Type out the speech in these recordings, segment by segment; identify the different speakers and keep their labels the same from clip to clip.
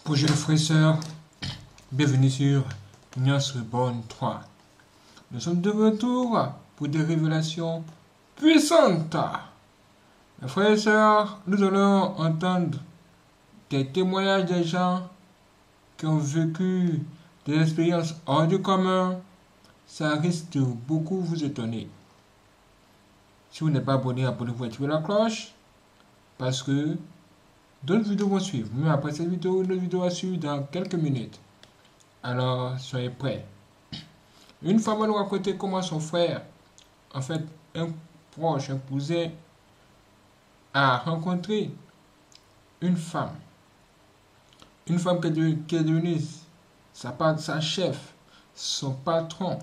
Speaker 1: Bonjour frères et sœurs, bienvenue sur Nias Reborn 3. Nous sommes de retour pour des révélations puissantes. Mes frères et sœurs, nous allons entendre des témoignages des gens qui ont vécu des expériences hors du commun. Ça risque de beaucoup vous étonner. Si vous n'êtes pas abonné, abonnez-vous et activez la cloche parce que d'autres vidéos vont suivre. Mais après cette vidéo, une autre vidéo va suivre dans quelques minutes. Alors, soyez prêts. Une femme m'a nous raconté comment son frère, en fait, un proche, un cousin, a rencontré une femme. Une femme qui est devenue sa chef, son patron.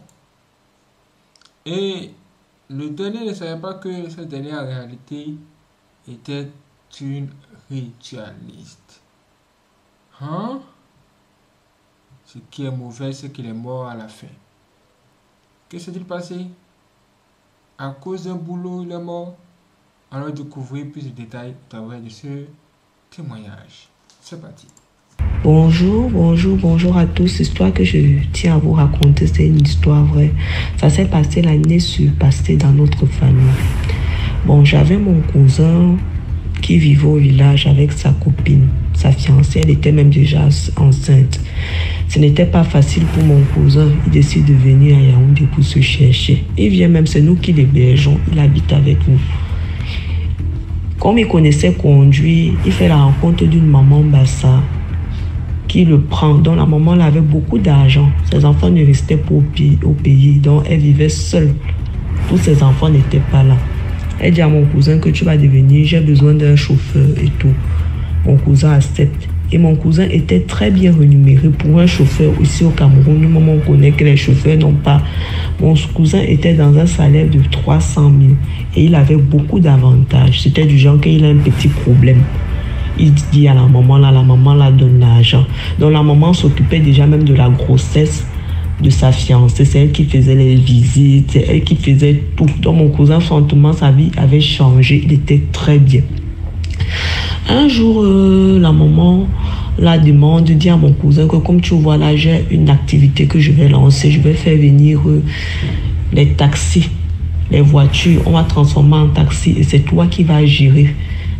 Speaker 1: Et le dernier ne savait pas que cette dernière en réalité était une ritualiste. Hein? Ce qui est mauvais, c'est qu'il est mort à la fin. Que s'est-il passé? À cause d'un boulot, il est mort. Alors découvrir plus de détails à travers de ce témoignage. C'est parti.
Speaker 2: Bonjour à tous. L'histoire que je tiens à vous raconter, c'est une histoire vraie. Ça s'est passé l'année passée dans notre famille. Bon, j'avais mon cousin qui vivait au village avec sa copine, sa fiancée. Elle était même déjà enceinte. Ce n'était pas facile pour mon cousin. Il décide de venir à Yaoundé pour se chercher. Il vient même, c'est nous qui l'hébergeons. Il habite avec nous. Comme il connaissait conduire, il fait la rencontre d'une maman Bassa qui le prend. Donc la maman avait beaucoup d'argent. Ses enfants ne restaient pas au pays. Donc elle vivait seule. Tous ses enfants n'étaient pas là. Elle dit à mon cousin que tu vas devenir, j'ai besoin d'un chauffeur et tout. Mon cousin accepte. Et mon cousin était très bien rémunéré pour un chauffeur ici au Cameroun. Nous, on connaît que les chauffeurs n'ont pas. Mon cousin était dans un salaire de 300 000 et il avait beaucoup d'avantages. C'était du genre qu'il a un petit problème. Il dit à la maman là donne l'argent. Donc la maman s'occupait déjà même de la grossesse de sa fiancée. C'est elle qui faisait les visites, c'est elle qui faisait tout. Donc mon cousin, franchement, sa vie avait changé. Il était très bien. Un jour, la maman la demande, dit à mon cousin que comme tu vois là, j'ai une activité que je vais lancer. Je vais faire venir les taxis, les voitures. On va transformer en taxi et c'est toi qui vas gérer.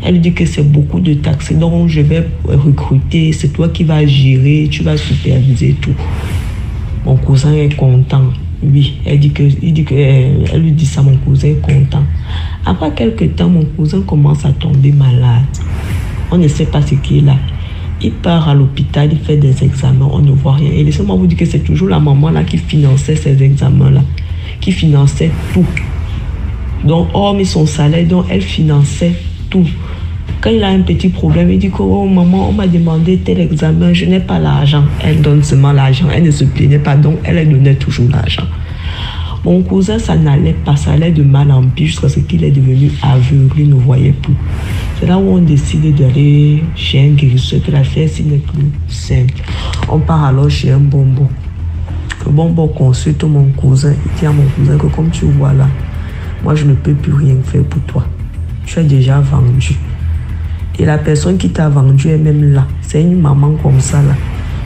Speaker 2: Elle dit que c'est beaucoup de taxis, donc je vais recruter. C'est toi qui vas gérer, tu vas superviser tout. Mon cousin est content. Oui, elle lui dit ça, mon cousin est content. Après quelques temps, mon cousin commence à tomber malade. On ne sait pas ce qu'il a. Il part à l'hôpital, il fait des examens, on ne voit rien. Et laissez-moi vous dire que c'est toujours la maman là qui finançait ces examens-là, qui finançait tout. Donc, hormis son salaire, donc elle finançait tout. Quand il a un petit problème, il dit que oh maman, on m'a demandé tel examen, je n'ai pas l'argent. Elle donne seulement l'argent, elle ne se plaignait pas, donc elle donnait toujours l'argent. Mon cousin, ça n'allait pas, ça allait de mal en pis jusqu'à ce qu'il est devenu aveugle, il ne voyait plus. C'est là où on décide d'aller chez un guérisseur, que l'affaire s'il n'est plus simple. On part alors chez un bonbon. Le bonbon consulte mon cousin, il dit à mon cousin que comme tu vois là, moi je ne peux plus rien faire pour toi. Tu es déjà vendu. Et la personne qui t'a vendu est même là. C'est une maman comme ça là.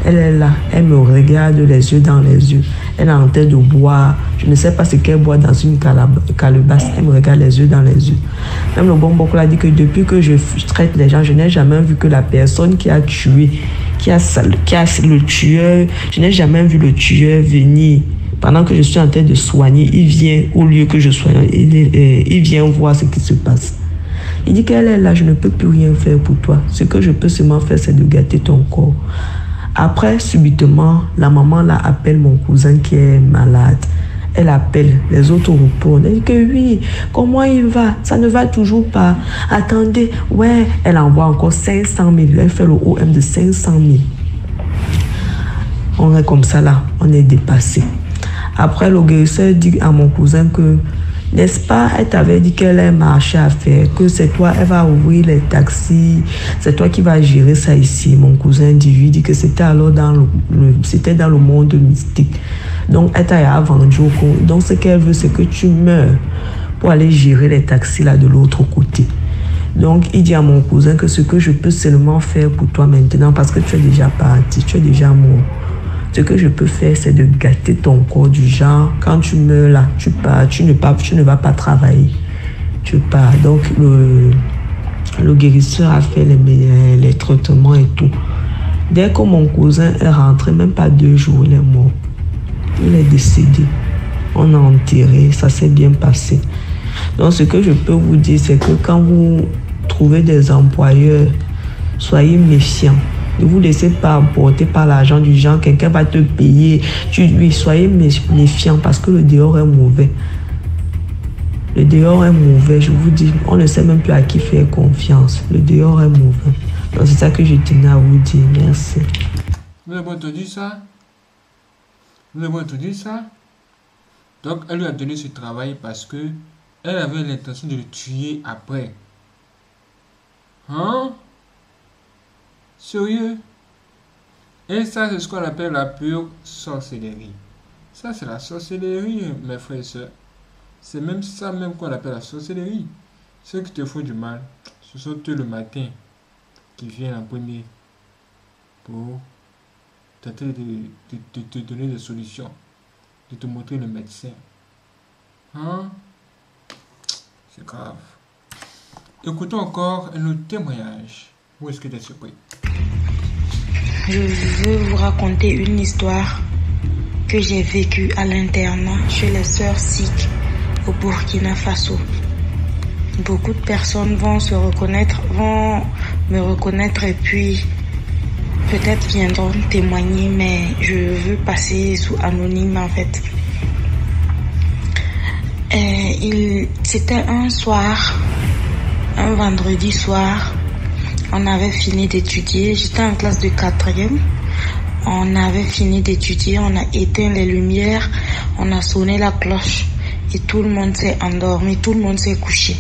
Speaker 2: Elle est là. Elle me regarde les yeux dans les yeux. Elle est en train de boire. Je ne sais pas ce qu'elle boit dans une calebasse. Elle me regarde les yeux dans les yeux. Même le bonbon a dit que depuis que je traite les gens, je n'ai jamais vu que la personne qui a tué, qui a le tueur, je n'ai jamais vu le tueur venir. Pendant que je suis en train de soigner, il vient au lieu que je soigne. Il vient voir ce qui se passe. Il dit qu'elle est là, je ne peux plus rien faire pour toi. Ce que je peux seulement faire, c'est de gâter ton corps. Après, subitement, la maman là appelle mon cousin qui est malade. Elle appelle, les autres répondent. Elle dit que oui, comment il va? Ça ne va toujours pas. Attendez, ouais. Elle envoie encore 500 000. Elle fait le OM de 500 000. On est comme ça là, on est dépassé. Après, le guérisseur dit à mon cousin que n'est-ce pas, elle t'avait dit qu'elle a un marché à faire, que c'est toi, elle va ouvrir les taxis, c'est toi qui vas gérer ça ici. Mon cousin dit que c'était alors dans le monde mystique. Donc, elle t'a vendu au compte. Donc, ce qu'elle veut, c'est que tu meurs pour aller gérer les taxis là de l'autre côté. Donc, il dit à mon cousin que ce que je peux seulement faire pour toi maintenant, parce que tu es déjà parti, tu es déjà mort. Ce que je peux faire, c'est de gâter ton corps du genre, quand tu meurs là, tu pars, tu ne vas pas travailler. Tu pars. Donc, le guérisseur a fait les traitements et tout. Dès que mon cousin est rentré, même pas 2 jours, il est mort. Il est décédé. On a enterré, ça s'est bien passé. Donc, ce que je peux vous dire, c'est que quand vous trouvez des employeurs, soyez méfiants. Ne vous laissez pas emporter par l'argent du genre, quelqu'un va te payer. Soyez méfiants parce que le dehors est mauvais. Le dehors est mauvais, je vous dis. On ne sait même plus à qui faire confiance. Le dehors est mauvais. Donc, c'est ça que je tenais à vous dire. Merci.
Speaker 1: Vous avez entendu ça? Vous avez entendu ça? Donc, elle lui a donné ce travail parce que elle avait l'intention de le tuer après. Hein? Sérieux? Et ça, c'est ce qu'on appelle la pure sorcellerie. Ça, c'est la sorcellerie, mes frères et sœurs. C'est même ça même qu'on appelle la sorcellerie. Ceux qui te font du mal, ce sont eux le matin qui viennent en premier pour tenter de te donner des solutions, de te montrer le médecin. Hein? C'est grave. Écoutons encore un autre témoignage. Où est-ce que tu es surpris?
Speaker 3: Je veux vous raconter une histoire que j'ai vécue à l'internat chez les sœurs Sikh au Burkina Faso. Beaucoup de personnes vont me reconnaître et puis peut-être viendront témoigner, mais je veux passer sous anonyme en fait. C'était un soir, un vendredi soir, on avait fini d'étudier, j'étais en classe de 4e, on avait fini d'étudier, on a éteint les lumières, on a sonné la cloche et tout le monde s'est endormi, tout le monde s'est couché.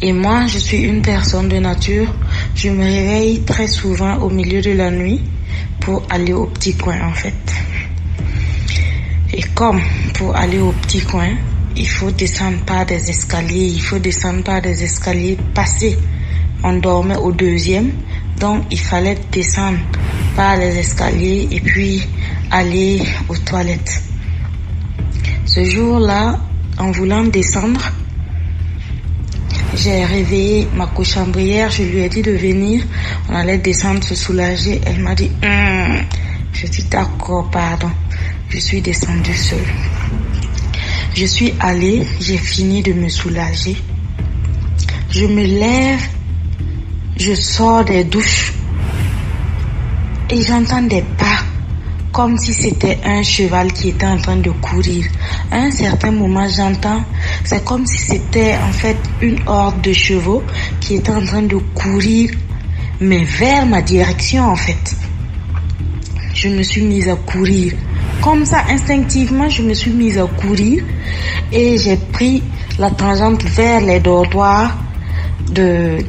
Speaker 3: Et moi, je suis une personne de nature, je me réveille très souvent au milieu de la nuit pour aller au petit coin en fait. Et comme pour aller au petit coin, il faut descendre par des escaliers, passer. On dormait au 2e, donc il fallait descendre par les escaliers et puis aller aux toilettes. Ce jour-là, en voulant descendre, j'ai réveillé ma cochambrière, je lui ai dit de venir, on allait descendre se soulager. Elle m'a dit, je dis d'accord, pardon, je suis descendue seule. Je suis allée, j'ai fini de me soulager. Je me lève, je sors des douches et j'entends des pas comme si c'était un cheval qui était en train de courir. À un certain moment, j'entends, c'est comme si c'était en fait une horde de chevaux qui était en train de courir, mais vers ma direction en fait. Je me suis mise à courir. Comme ça, instinctivement, je me suis mise à courir et j'ai pris la tangente vers les dortoirs du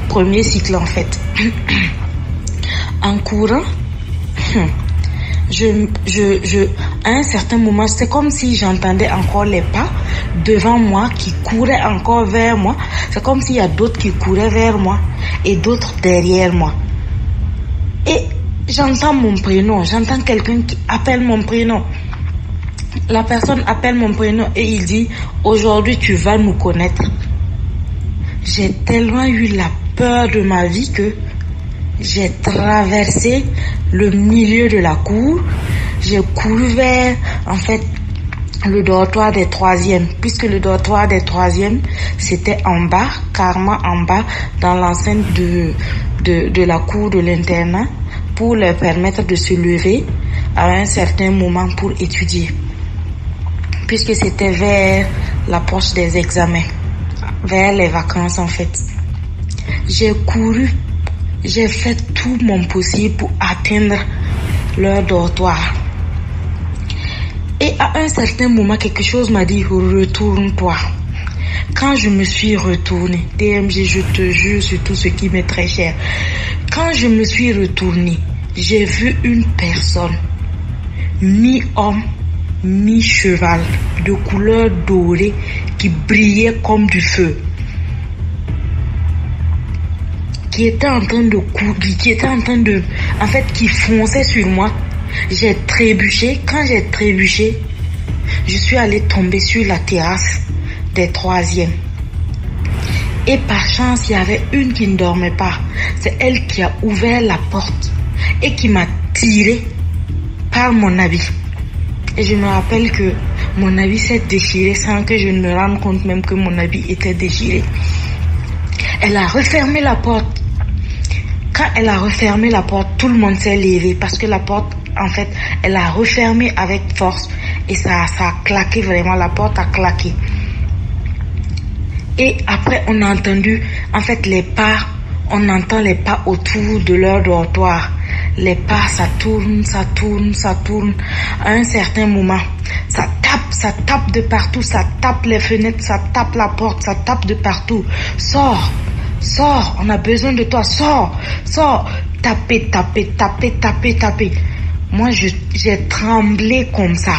Speaker 3: premier cycle en fait. En courant, à un certain moment, c'est comme si j'entendais encore les pas devant moi qui couraient encore vers moi. C'est comme s'il y a d'autres qui couraient vers moi et d'autres derrière moi. Et j'entends mon prénom, j'entends quelqu'un qui appelle mon prénom. La personne appelle mon prénom et il dit, aujourd'hui tu vas nous connaître. J'ai tellement eu la peur de ma vie que j'ai traversé le milieu de la cour. J'ai couru vers, en fait, le dortoir des 3e, puisque le dortoir des 3e, c'était en bas, carrément en bas, dans l'enceinte de la cour de l'internat, pour leur permettre de se lever à un certain moment pour étudier. Puisque c'était vers l'approche des examens, vers les vacances en fait. J'ai couru, j'ai fait tout mon possible pour atteindre leur dortoir. Et à un certain moment, quelque chose m'a dit, retourne-toi. Quand je me suis retournée, DMG, je te jure sur tout ce qui m'est très cher. Quand je me suis retournée, j'ai vu une personne, mi-homme, mi-cheval, de couleur dorée, qui brillait comme du feu, qui fonçait sur moi. J'ai trébuché. Quand j'ai trébuché, je suis allée tomber sur la terrasse des 3e. Et par chance, il y avait une qui ne dormait pas. C'est elle qui a ouvert la porte et qui m'a tiré par mon habit. Et je me rappelle que mon habit s'est déchiré sans que je ne me rende compte même que mon habit était déchiré. Elle a refermé la porte. Quand elle a refermé la porte, tout le monde s'est levé parce que la porte, en fait, elle a refermé avec force et ça a claqué vraiment, la porte a claqué. Et après, on a entendu, en fait, les pas, on entend les pas autour de leur dortoir. Les pas, ça tourne. À un certain moment, ça tape de partout, ça tape les fenêtres, ça tape la porte, ça tape de partout. Sors, on a besoin de toi, sors. Taper. Moi, j'ai tremblé comme ça.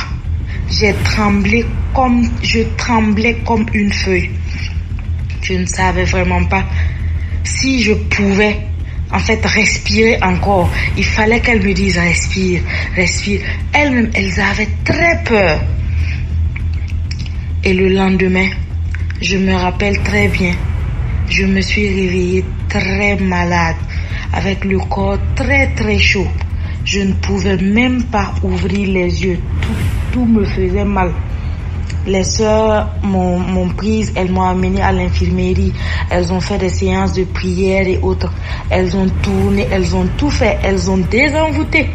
Speaker 3: Je tremblais comme une feuille. Je ne savais vraiment pas si je pouvais, en fait, respirer encore. Il fallait qu'elle me dise respire. Elles-mêmes, elles avaient très peur. Et le lendemain, je me rappelle très bien, je me suis réveillée très malade, avec le corps très très chaud. Je ne pouvais même pas ouvrir les yeux. Tout me faisait mal. Les sœurs m'ont prise, elles m'ont amenée à l'infirmerie. Elles ont fait des séances de prière et autres. Elles ont tourné, elles ont tout fait. Elles ont désenvoûté.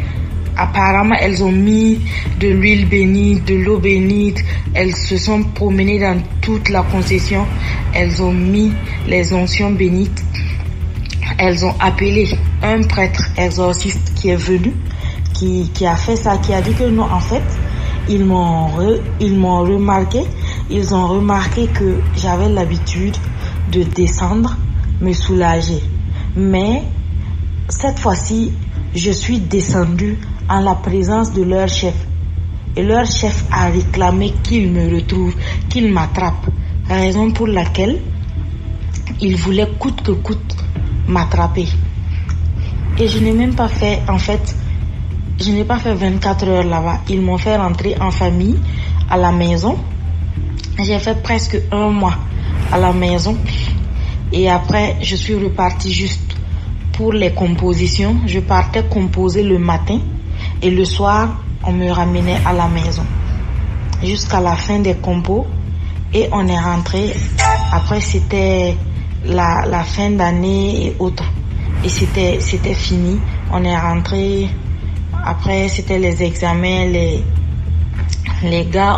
Speaker 3: Apparemment, elles ont mis de l'huile bénite, de l'eau bénite. Elles se sont promenées dans toute la concession. Elles ont mis les onctions bénites. Elles ont appelé un prêtre exorciste qui est venu, qui a fait ça, qui a dit que non, en fait, ils m'ont remarqué. Ils ont remarqué que j'avais l'habitude de descendre, me soulager. Mais cette fois-ci, je suis descendue en la présence de leur chef. Et leur chef a réclamé qu'il me retrouve, qu'il m'attrape. Raison pour laquelle il voulait coûte que coûte m'attraper. Et je n'ai même pas fait, en fait, je n'ai pas fait 24 heures là-bas. Ils m'ont fait rentrer en famille à la maison. J'ai fait presque 1 mois à la maison. Et après, je suis repartie juste pour les compositions. Je partais composer le matin. Et le soir, on me ramenait à la maison. Jusqu'à la fin des compos. Et on est rentré. Après, c'était la fin d'année et autres. Et c'était fini. On est rentré. Après, c'était les examens. Les gars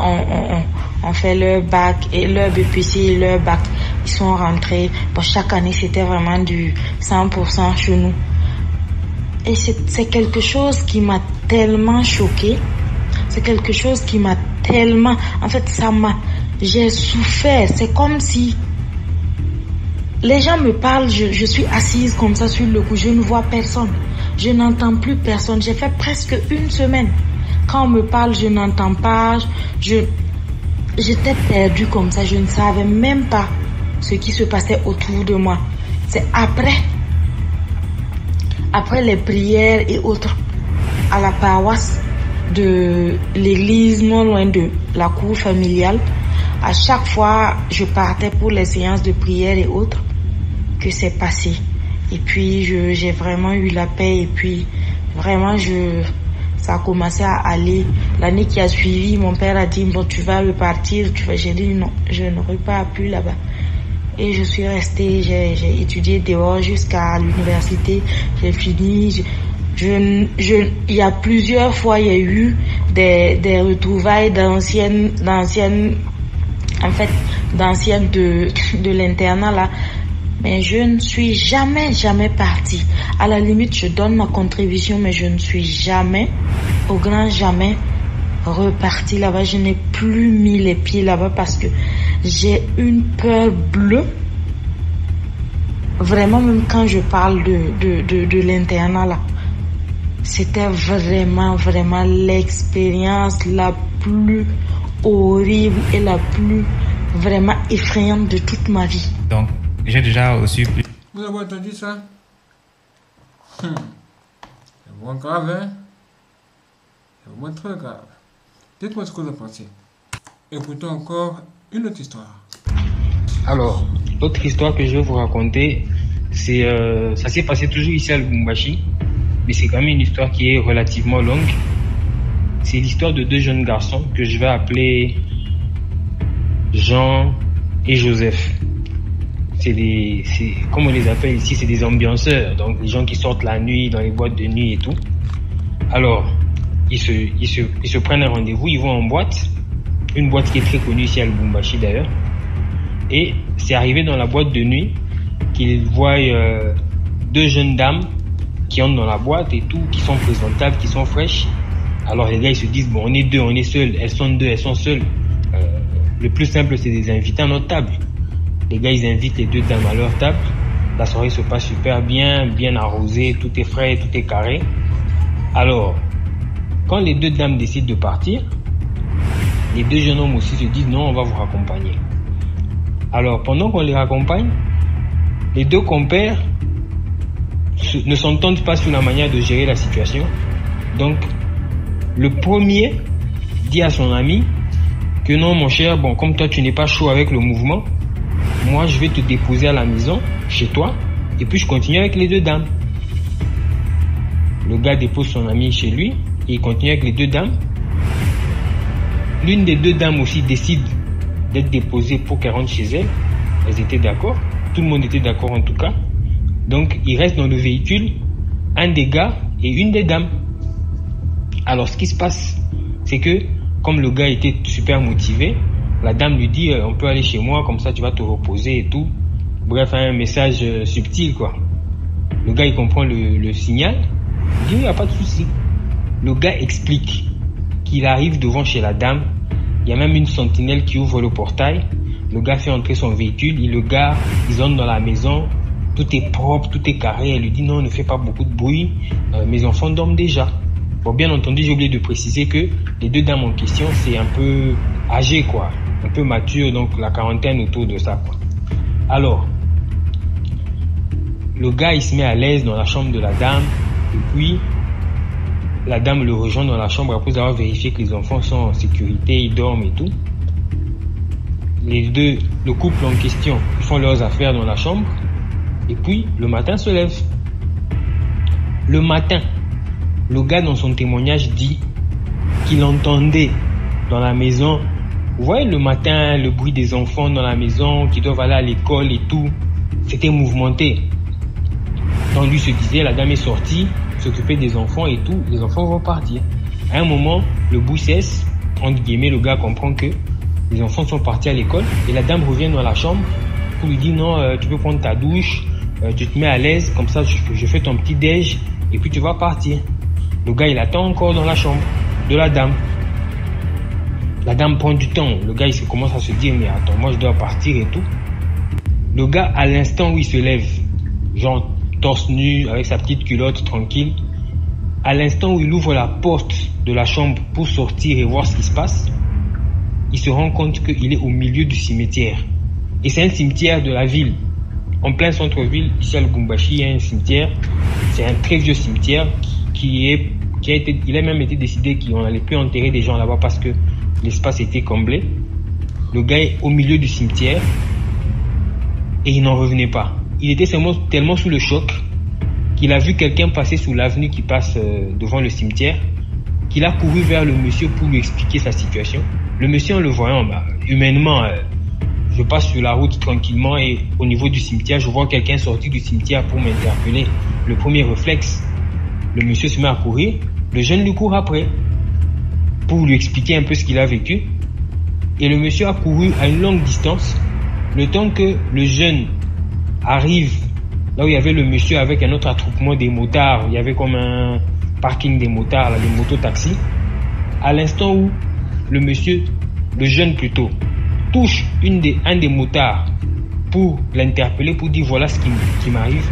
Speaker 3: ont fait leur bac et leur BPC et leur bac. Ils sont rentrés. Bon, chaque année, c'était vraiment du 100% chez nous. Et c'est quelque chose qui m'a tellement choquée. C'est quelque chose qui m'a tellement... En fait, j'ai souffert. C'est comme si... Les gens me parlent, je suis assise comme ça sur le cou, je ne vois personne. Je n'entends plus personne. J'ai fait presque 1 semaine. Quand on me parle, je n'entends pas. J'étais perdue comme ça. Je ne savais même pas ce qui se passait autour de moi. C'est après les prières et autres, à la paroisse de l'église, non loin de la cour familiale, à chaque fois, je partais pour les séances de prière et autres, que c'est passé. Et puis, j'ai vraiment eu la paix. Et puis, vraiment, ça a commencé à aller. L'année qui a suivi, mon père a dit, bon, tu vas repartir. J'ai dit, non, je ne repars plus là-bas. Et je suis restée, j'ai étudié dehors jusqu'à l'université. J'ai fini. Il y a plusieurs fois, il y a eu des retrouvailles d'anciennes de l'internat là. Mais je ne suis jamais partie. À la limite, je donne ma contribution, mais je ne suis jamais, au grand jamais, repartie là-bas. Je n'ai plus mis les pieds là-bas parce que j'ai une peur bleue. Vraiment, même quand je parle de l'internat là, c'était vraiment l'expérience la plus horrible et la plus vraiment effrayante de toute ma vie.
Speaker 4: Donc, j'ai déjà reçu plus.
Speaker 1: Vous avez entendu ça? C'est vraiment grave, hein? C'est vraiment très grave. Dites-moi ce que vous en pensez. Écoutons encore une autre histoire.
Speaker 5: Alors, l'autre histoire que je vais vous raconter, c'est ça s'est passé toujours ici à Lubumbashi, mais c'est quand même une histoire qui est relativement longue. C'est l'histoire de deux jeunes garçons que je vais appeler Jean et Joseph. Comme on les appelle ici, c'est des ambianceurs, donc les gens qui sortent la nuit dans les boîtes de nuit et tout. Alors, ils se prennent un rendez-vous, ils vont en boîte, une boîte qui est très connue ici à Lubumbashi d'ailleurs. Et c'est arrivé dans la boîte de nuit qu'ils voient deux jeunes dames qui entrent dans la boîte et tout, qui sont présentables, qui sont fraîches. Alors les gars ils se disent bon, on est deux, on est seuls, elles sont deux, elles sont seules. Le plus simple c'est de les inviter à notre table. Les gars ils invitent les deux dames à leur table. La soirée se passe super bien, bien arrosée, tout est frais, tout est carré. Alors quand les deux dames décident de partir, les deux jeunes hommes aussi se disent non, on va vous raccompagner. Alors pendant qu'on les raccompagne, les deux compères ne s'entendent pas sur la manière de gérer la situation. Donc le premier dit à son ami que non mon cher, bon comme toi tu n'es pas chaud avec le mouvement, moi je vais te déposer à la maison, chez toi, et puis je continue avec les deux dames. Le gars dépose son ami chez lui, et il continue avec les deux dames. L'une des deux dames aussi décide d'être déposée pour qu'elle rentre chez elle. Elles étaient d'accord, tout le monde était d'accord en tout cas. Donc il reste dans le véhicule un des gars et une des dames. Alors ce qui se passe, c'est que comme le gars était super motivé, la dame lui dit on peut aller chez moi, comme ça tu vas te reposer et tout. Bref, un message subtil quoi. Le gars il comprend le signal, il dit il n'y a pas de souci. Le gars explique qu'il arrive devant chez la dame, il y a même une sentinelle qui ouvre le portail. Le gars fait entrer son véhicule, ils entrent dans la maison, tout est propre, tout est carré. Elle lui dit non, ne fais pas beaucoup de bruit, mes enfants dorment déjà. Bon, bien entendu, j'ai oublié de préciser que les deux dames en question, c'est un peu âgé, quoi. Un peu mature, donc la quarantaine autour de ça, quoi. Alors, le gars, il se met à l'aise dans la chambre de la dame. Et puis, la dame le rejoint dans la chambre après avoir vérifié que les enfants sont en sécurité, ils dorment et tout. Le couple en question, ils font leurs affaires dans la chambre. Et puis, le matin se lève. Le matin, le gars dans son témoignage dit qu'il entendait dans la maison, vous voyez le matin, le bruit des enfants dans la maison, qui doivent aller à l'école et tout, c'était mouvementé. Donc lui se disait, la dame est sortie, s'occuper des enfants et tout, les enfants vont partir. À un moment, le bruit cesse, entre guillemets, le gars comprend que les enfants sont partis à l'école et la dame revient dans la chambre pour lui dire non, tu peux prendre ta douche, tu te mets à l'aise, comme ça je fais ton petit déj et puis tu vas partir. Le gars il attend encore dans la chambre de la dame. La dame prend du temps, le gars il commence à se dire mais attends, moi je dois partir et tout. Le gars à l'instant où il se lève, genre torse nu avec sa petite culotte tranquille, à l'instant où il ouvre la porte de la chambre pour sortir et voir ce qui se passe, il se rend compte qu'il est au milieu du cimetière. Et c'est un cimetière de la ville. En plein centre-ville, ici à Lubumbashi, il y a un cimetière. C'est un très vieux cimetière il a même été décidé qu'on n'allait plus enterrer des gens là-bas parce que l'espace était comblé. Le gars est au milieu du cimetière et il n'en revenait pas. Il était tellement sous le choc qu'il a vu quelqu'un passer sous l'avenue qui passe devant le cimetière, qu'il a couru vers le monsieur pour lui expliquer sa situation. Le monsieur, en le voyant, humainement, je passe sur la route tranquillement et au niveau du cimetière, je vois quelqu'un sortir du cimetière pour m'interpeller. Le premier réflexe, le monsieur se met à courir, le jeune lui court après pour lui expliquer un peu ce qu'il a vécu. Et le monsieur a couru à une longue distance, le temps que le jeune arrive là où il y avait le monsieur avec un autre attroupement des motards. Il y avait comme un parking des motards, là, des mototaxis. À l'instant où le jeune plutôt, touche un des motards pour l'interpeller, pour dire voilà ce qui m'arrive,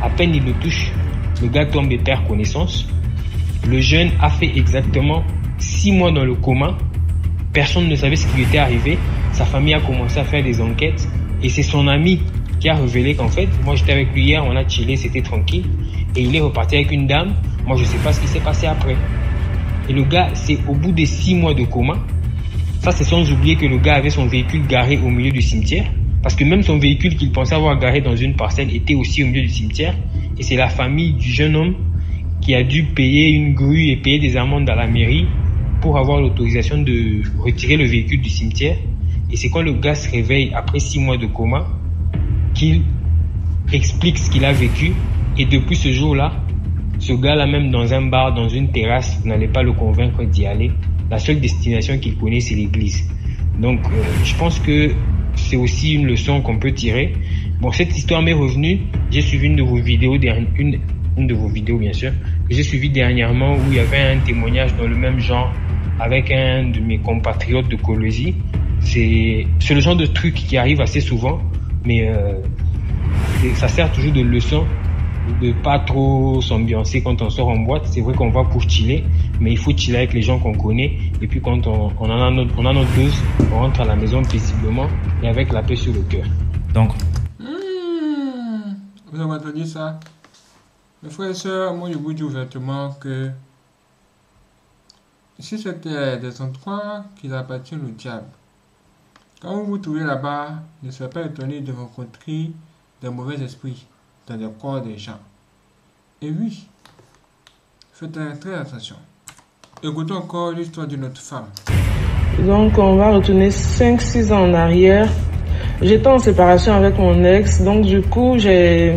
Speaker 5: à peine il le touche, le gars tombe et perd connaissance. Le jeune a fait exactement 6 mois dans le coma Personne ne savait ce qui lui était arrivé. Sa famille a commencé à faire des enquêtes. Et c'est son ami qui a révélé qu'en fait, moi j'étais avec lui hier, on a chillé, c'était tranquille. Et il est reparti avec une dame. Moi je sais pas ce qui s'est passé après. Et le gars, c'est au bout de 6 mois de coma. Ça, c'est sans oublier que le gars avait son véhicule garé au milieu du cimetière. Parce que même son véhicule qu'il pensait avoir garé dans une parcelle était aussi au milieu du cimetière. Et c'est la famille du jeune homme qui a dû payer une grue et payer des amendes à la mairie pour avoir l'autorisation de retirer le véhicule du cimetière. Et c'est quand le gars se réveille après 6 mois de coma qu'il explique ce qu'il a vécu. Et depuis ce jour-là, ce gars-là, même dans un bar, dans une terrasse, vous n'allez pas le convaincre d'y aller. La seule destination qu'il connaît, c'est l'église. Donc, je pense que c'est aussi une leçon qu'on peut tirer. Bon, cette histoire m'est revenue. J'ai suivi une de vos vidéos, une de vos vidéos, bien sûr, que j'ai suivi dernièrement, où il y avait un témoignage dans le même genre avec un de mes compatriotes de Colosie. C'est le genre de truc qui arrive assez souvent, mais ça sert toujours de leçon de pas trop s'ambiancer quand on sort en boîte. C'est vrai qu'on va pour chiller, mais il faut chiller avec les gens qu'on connaît. Et puis quand on a notre dose, on rentre à la maison paisiblement et avec la paix sur le cœur.
Speaker 4: Donc,
Speaker 1: vous avez entendu ça? Mes frères et sœurs, moi je vous dis ouvertement que si c'était des endroits qui appartiennent au diable, quand vous vous trouvez là-bas, ne soyez pas étonné de rencontrer des mauvais esprits dans le corps des gens. Et oui, faites très attention. Écoutons encore l'histoire de notre femme.
Speaker 6: Donc on va retourner 5-6 ans en arrière. J'étais en séparation avec mon ex, donc du coup j'ai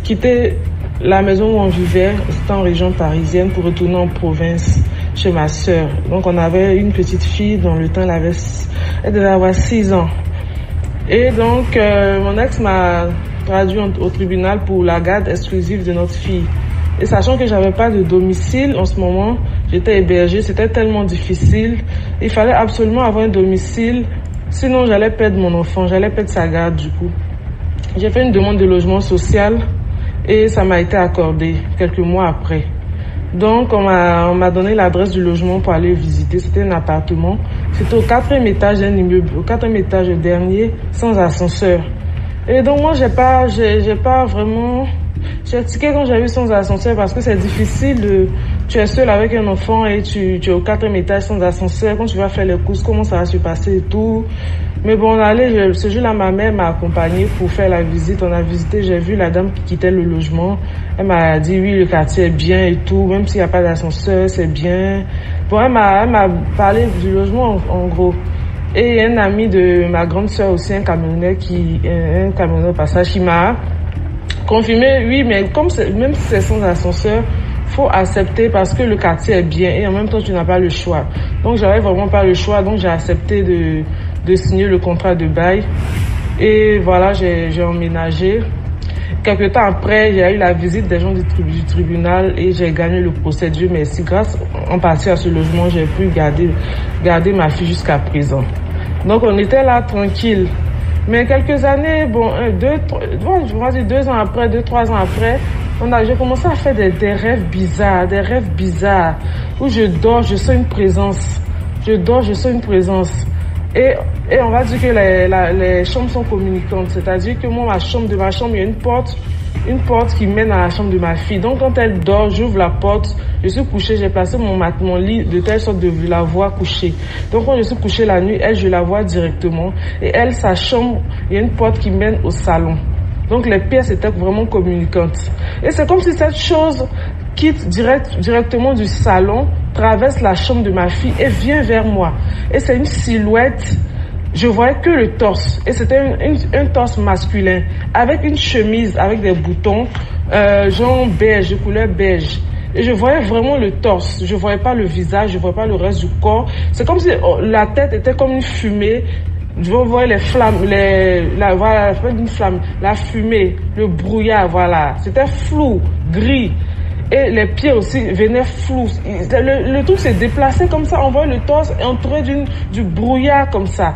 Speaker 6: quitté la maison où on vivait, c'était en région parisienne, pour retourner en province chez ma sœur. Donc on avait une petite fille dont le temps elle devait avoir 6 ans. Et donc mon ex m'a traduit au tribunal pour la garde exclusive de notre fille. Et sachant que j'avais pas de domicile en ce moment, j'étais hébergée, c'était tellement difficile. Il fallait absolument avoir un domicile, sinon j'allais perdre mon enfant, j'allais perdre sa garde du coup. J'ai fait une demande de logement social et ça m'a été accordé quelques mois après. Donc on m'a donné l'adresse du logement pour aller visiter. C'était un appartement. C'était au 4e étage d'un immeuble, au 4e étage dernier, sans ascenseur. Et donc moi j'ai pas vraiment, j'ai tiqué quand j'ai vu sans ascenseur parce que c'est difficile tu es seul avec un enfant et tu es au 4e étage sans ascenseur. Quand tu vas faire les courses, comment ça va se passer et tout. Mais bon, ce jour-là, ma mère m'a accompagnée pour faire la visite. On a visité, j'ai vu la dame qui quittait le logement. Elle m'a dit oui, le quartier est bien et tout, même s'il n'y a pas d'ascenseur, c'est bien. Bon, elle m'a parlé du logement en gros. Et un ami de ma grande sœur aussi, un camionneur passage, qui m'a confirmé, oui, mais même si c'est sans ascenseur, faut accepter parce que le quartier est bien et en même temps tu n'as pas le choix. Donc j'avais vraiment pas le choix, donc j'ai accepté de signer le contrat de bail. Et voilà, j'ai emménagé. Quelque temps après, j'ai eu la visite des gens du tribunal et j'ai gagné le procès. Dieu merci, grâce en partie à ce logement, j'ai pu garder ma fille jusqu'à présent. Donc on était là tranquille. Mais quelques années, bon, 2 ans après, 2-3 ans après, j'ai commencé à faire des rêves bizarres, où je dors, je sens une présence. Et on va dire que les chambres sont communicantes, c'est-à-dire que moi, de ma chambre, il y a une porte qui mène à la chambre de ma fille. Donc quand elle dort, j'ouvre la porte, je suis couchée, j'ai placé mon lit de telle sorte de la voir couchée. Donc quand je suis couchée la nuit, je la vois directement. Et elle, sa chambre, il y a une porte qui mène au salon. Donc les pièces étaient vraiment communicantes. Et c'est comme si cette chose quitte directement du salon, traverse la chambre de ma fille et vient vers moi. Et c'est une silhouette. Je voyais que le torse. Et c'était un torse masculin avec une chemise avec des boutons genre beige, de couleur beige. Et je voyais vraiment le torse. Je voyais pas le visage, je voyais pas le reste du corps. C'est comme si la tête était comme une fumée. Je voyais les flammes, la fumée, le brouillard, voilà. C'était flou, gris. Et les pieds aussi venaient flous. Le truc s'est déplacé comme ça. On voit le torse entouré du brouillard comme ça.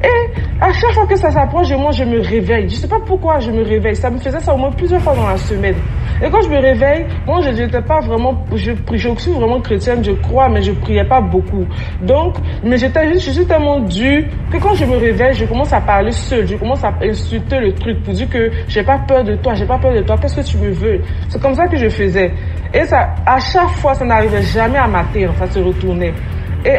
Speaker 6: Et À chaque fois que ça s'approche de moi, je me réveille. Je sais pas pourquoi je me réveille. Ça me faisait ça au moins plusieurs fois dans la semaine. Et quand je me réveille, moi, je n'étais pas vraiment, je suis vraiment chrétienne, je crois, mais je priais pas beaucoup. Donc, mais je suis tellement dure que quand je me réveille, je commence à parler seule. Je commence à insulter le truc pour dire que j'ai pas peur de toi, qu'est-ce que tu me veux? C'est comme ça que je faisais. Et ça, à chaque fois, ça n'arrivait jamais à m'atteindre, ça se retournait. Et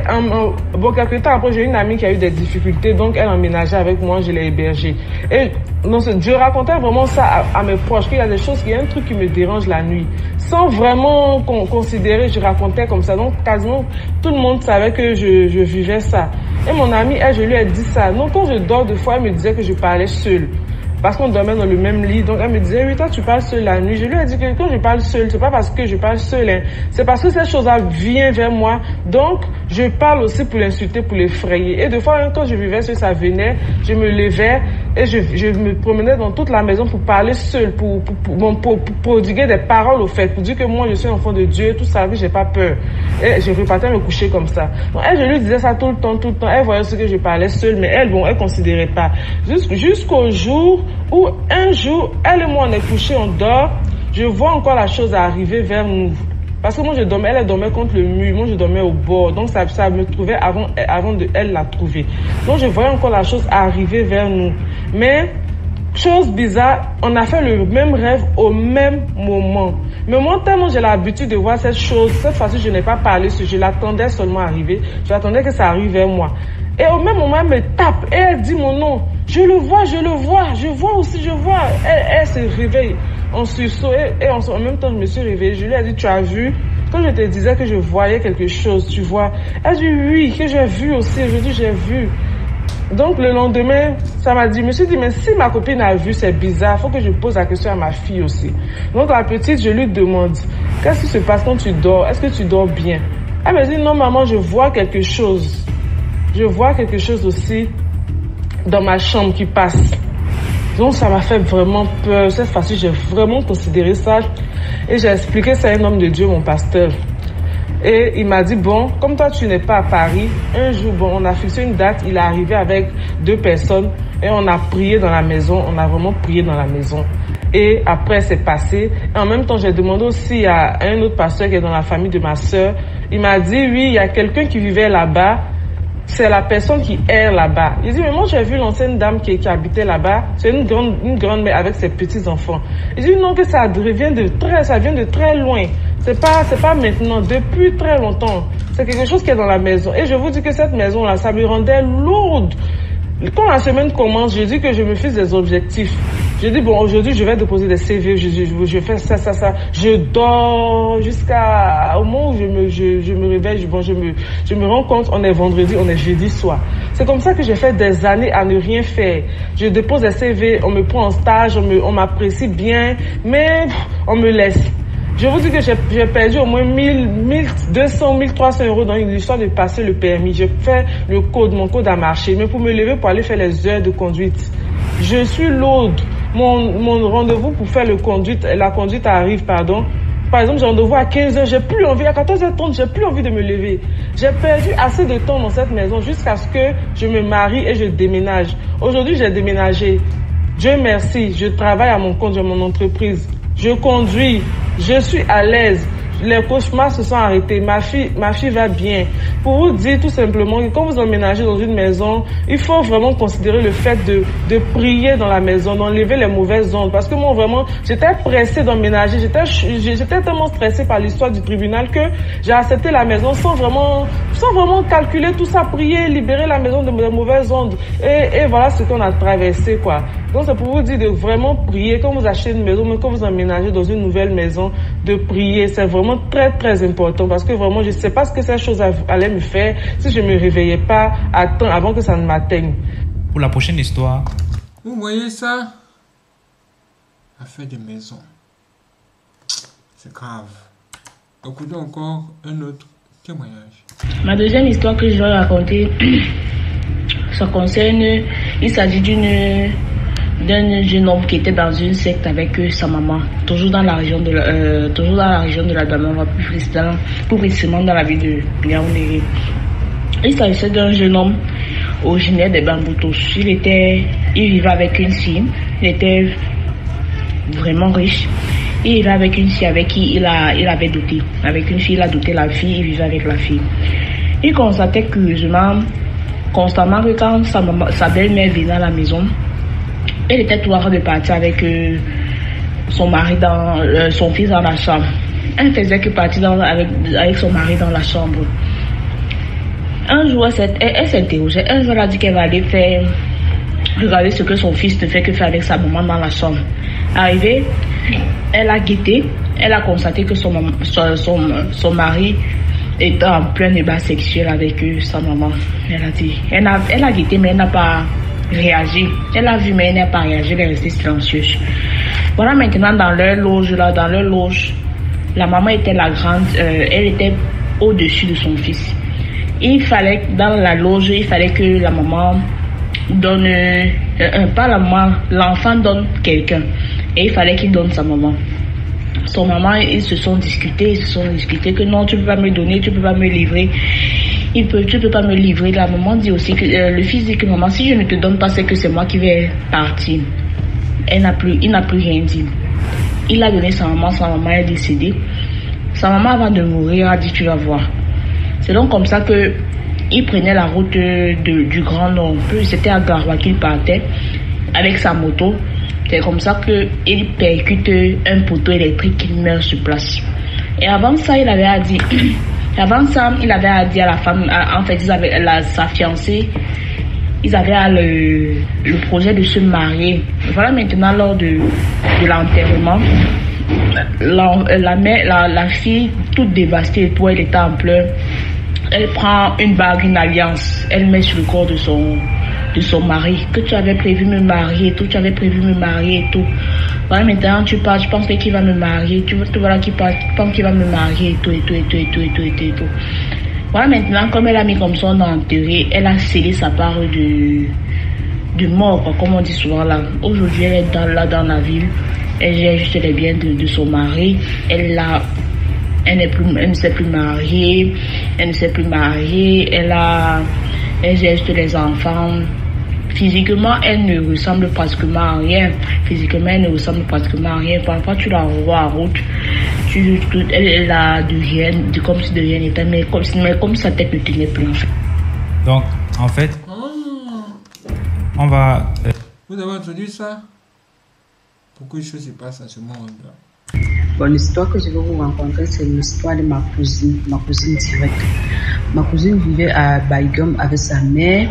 Speaker 6: bon, quelques temps après, j'ai une amie qui a eu des difficultés, donc elle emménageait avec moi, je l'ai hébergée. Et donc, je racontais vraiment ça à mes proches, qu'il y a des choses, qu'il y a un truc qui me dérange la nuit. Sans vraiment considérer, je racontais comme ça. Donc, quasiment, tout le monde savait que je vivais ça. Et mon amie, elle, je lui ai dit ça. Donc, quand je dors, des fois, elle me disait que je parlais seule. Parce qu'on dormait dans le même lit. Donc, elle me disait, oui, toi, tu parles seul la nuit. Je lui ai dit que quand je parle seul, c'est pas parce que je parle seul, hein. C'est parce que cette chose-là vient vers moi. Donc, je parle aussi pour l'insulter, pour l'effrayer. Et des fois, quand je vivais seul, ça venait, je me levais et je me promenais dans toute la maison pour parler seul, pour prodiguer des paroles au fait, pour dire que moi, je suis enfant de Dieu, tout ça, j'ai pas peur. Et je repartais me coucher comme ça. Donc, elle, je lui disais ça tout le temps. Elle voyait ce que je parlais seul, mais elle, bon, elle considérait pas. Jusqu'au jour où un jour, elle et moi on est couchés, on dort, je vois encore la chose arriver vers nous. Parce que moi je dormais, elle dormait contre le mur, moi je dormais au bord, donc ça me trouvait avant de elle la trouver. Donc je voyais encore la chose arriver vers nous. Mais, chose bizarre, on a fait le même rêve au même moment. Mais moi, tellement j'ai l'habitude de voir cette chose, cette fois-ci je n'ai pas parlé, je l'attendais seulement arriver, j'attendais que ça arrive vers moi. Et au même moment, elle me tape et elle dit mon nom. Je le vois. Elle se réveille en sursaut et en même temps, je me suis réveillée. Je lui ai dit, tu as vu? Quand je te disais que je voyais quelque chose, tu vois? Elle dit oui, que j'ai vu aussi. Je dis, j'ai vu. Donc le lendemain, ça m'a dit, je me suis dit, mais si ma copine a vu, c'est bizarre, il faut que je pose la question à ma fille aussi. Donc la petite, je lui demande, qu'est-ce qui se passe quand tu dors? Est-ce que tu dors bien? Elle me dit, non maman, je vois quelque chose. Je vois quelque chose aussi dans ma chambre qui passe. Donc ça m'a fait vraiment peur. Cette fois-ci, j'ai vraiment considéré ça. Et j'ai expliqué ça à un homme de Dieu, mon pasteur. Et il m'a dit, bon, comme toi tu n'es pas à Paris, un jour, bon, on a fixé une date, il est arrivé avec 2 personnes et on a prié dans la maison, on a vraiment prié dans la maison. Et après, c'est passé. Et en même temps, j'ai demandé aussi à un autre pasteur qui est dans la famille de ma sœur. Il m'a dit, oui, il y a quelqu'un qui vivait là-bas. C'est la personne qui erre là-bas. Il dit, mais moi j'ai vu l'ancienne dame qui habitait là-bas. C'est une grande mère avec ses petits-enfants. Il dit, non, que ça vient de très loin. C'est pas maintenant, depuis très longtemps. C'est quelque chose qui est dans la maison. Et je vous dis que cette maison-là, ça me rendait lourde. Quand la semaine commence, je dis que je me fixe des objectifs. Je dis, bon, aujourd'hui, je vais déposer des CV, je fais ça. Je dors jusqu'au moment où je me réveille, bon, je me rends compte, on est vendredi, on est jeudi soir. C'est comme ça que j'ai fait des années à ne rien faire. Je dépose des CV, on me prend en stage, on m'apprécie bien, mais on me laisse. Je vous dis que j'ai perdu au moins 1200, 1300 euros dans l'histoire de passer le permis. J'ai fait mon code a marché. Mais pour me lever, pour aller faire les heures de conduite, je suis lourde. Mon rendez-vous pour faire la conduite arrive, pardon. Par exemple, j'ai rendez-vous à 15h, j'ai plus envie, à 14h30, j'ai plus envie de me lever. J'ai perdu assez de temps dans cette maison jusqu'à ce que je me marie et je déménage. Aujourd'hui, j'ai déménagé. Dieu merci, je travaille à mon compte, j'ai mon entreprise. Je conduis, je suis à l'aise. Les cauchemars se sont arrêtés. Ma fille va bien. Pour vous dire tout simplement que quand vous emménagez dans une maison, il faut vraiment considérer le fait de prier dans la maison, d'enlever les mauvaises ondes. Parce que moi, vraiment, j'étais pressée d'emménager. J'étais tellement stressée par l'histoire du tribunal que j'ai accepté la maison sans vraiment calculer tout ça, prier, libérer la maison de mauvaises ondes. Et voilà ce qu'on a traversé, quoi. Donc, c'est pour vous dire de vraiment prier. Quand vous achetez une maison, mais quand vous emménagez dans une nouvelle maison, de prier. C'est vraiment très, très important parce que vraiment, je ne sais pas ce que cette chose allait me faire si je ne me réveillais pas à temps avant que ça ne m'atteigne.
Speaker 4: Pour la prochaine histoire.
Speaker 1: Vous voyez ça? Affaire de maison. C'est grave. Écoutons encore un autre témoignage.
Speaker 7: Ma deuxième histoire que je vais raconter, ça concerne, il s'agit d'un jeune homme qui était dans une secte avec sa maman, toujours dans la région de la Damava, plus précisément dans la ville de Yaoundé. Il s'agissait d'un jeune homme originaire des Bamboutos. Il vivait avec une fille, il était vraiment riche. Il vivait avec une fille avec qui il avait doté. Avec une fille, il a doté la fille, il vivait avec la fille. Il constatait curieusement, constamment que quand sa belle-mère venait à la maison, elle était tout en train de partir avec son mari son fils dans la chambre. Elle faisait que partir avec son mari dans la chambre. Un jour, elle s'interrogeait. Un jour, elle a dit qu'elle va aller regarder ce que son fils ne fait que faire avec sa maman dans la chambre. Arrivée, elle a guetté. Elle a constaté que son mari était en plein débat sexuel avec sa maman. Elle a dit, elle a guetté, mais elle n'a pas réagi. Elle a vu, mais elle n'a pas réagi. Elle est restée silencieuse. Voilà, maintenant, dans leur loge, la maman était la grande, elle était au-dessus de son fils. Il fallait, dans la loge, il fallait que la maman donne, pas la maman, l'enfant donne quelqu'un. Et il fallait qu'il donne sa maman. Son maman, ils se sont discutés que non, tu peux pas me donner, tu peux pas me livrer. Tu peux pas me livrer. La maman dit aussi que, le fils dit que maman, si je ne te donne pas, c'est que c'est moi qui vais partir. Il n'a plus rien dit. Il a donné sa maman est décédée. Sa maman, avant de mourir, a dit tu vas voir. C'est donc comme ça que il prenait la route du Grand Nord. C'était à Garoua qu'il partait avec sa moto. C'est comme ça qu'il percute un poteau électrique qui meurt sur place. Et avant ça, il avait dit à la femme, en fait, sa fiancée, ils avaient le projet de se marier. Voilà, maintenant, lors de l'enterrement, la fille, toute dévastée, elle était en pleurs. Elle prend une bague, une alliance, elle met sur le corps de son mari. Que tu avais prévu me marier et tout, Voilà, maintenant tu parles, je pense qu'il va me marier, voilà qu'il pense qu'il va me marier et tout. Voilà, maintenant, comme elle a mis comme son enterré, elle a scellé sa part de mort, quoi, comme on dit souvent là. Aujourd'hui, elle est dans la ville, elle gère juste les biens de son mari, elle ne s'est plus mariée, elle gère juste les enfants. Physiquement, elle ne ressemble pratiquement à rien. Parfois, tu la revois en route, elle a de rien, comme si de rien n'était, mais comme sa tête ne tenait plus en fait.
Speaker 4: Donc, en fait, on va...
Speaker 1: Vous avez entendu ça? Beaucoup de choses se passent dans ce monde.
Speaker 8: Bon, l'histoire que je vais vous rencontrer, c'est l'histoire de ma cousine directe. Ma cousine vivait à Baïgum avec sa mère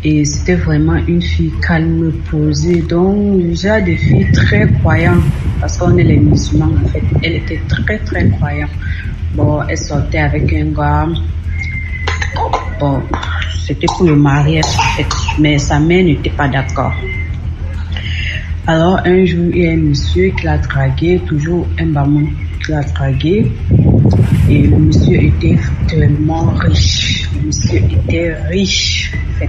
Speaker 8: et c'était vraiment une fille calme, posée. Donc, j'ai des filles très croyantes parce qu'on est les musulmans en fait. Elle était très très croyante. Bon, elle sortait avec un gars. Bon, c'était pour le mariage en fait, mais sa mère n'était pas d'accord. Alors un jour, il y a un monsieur qui l'a dragué, toujours un bamon qui l'a dragué. Et le monsieur était tellement riche. En fait.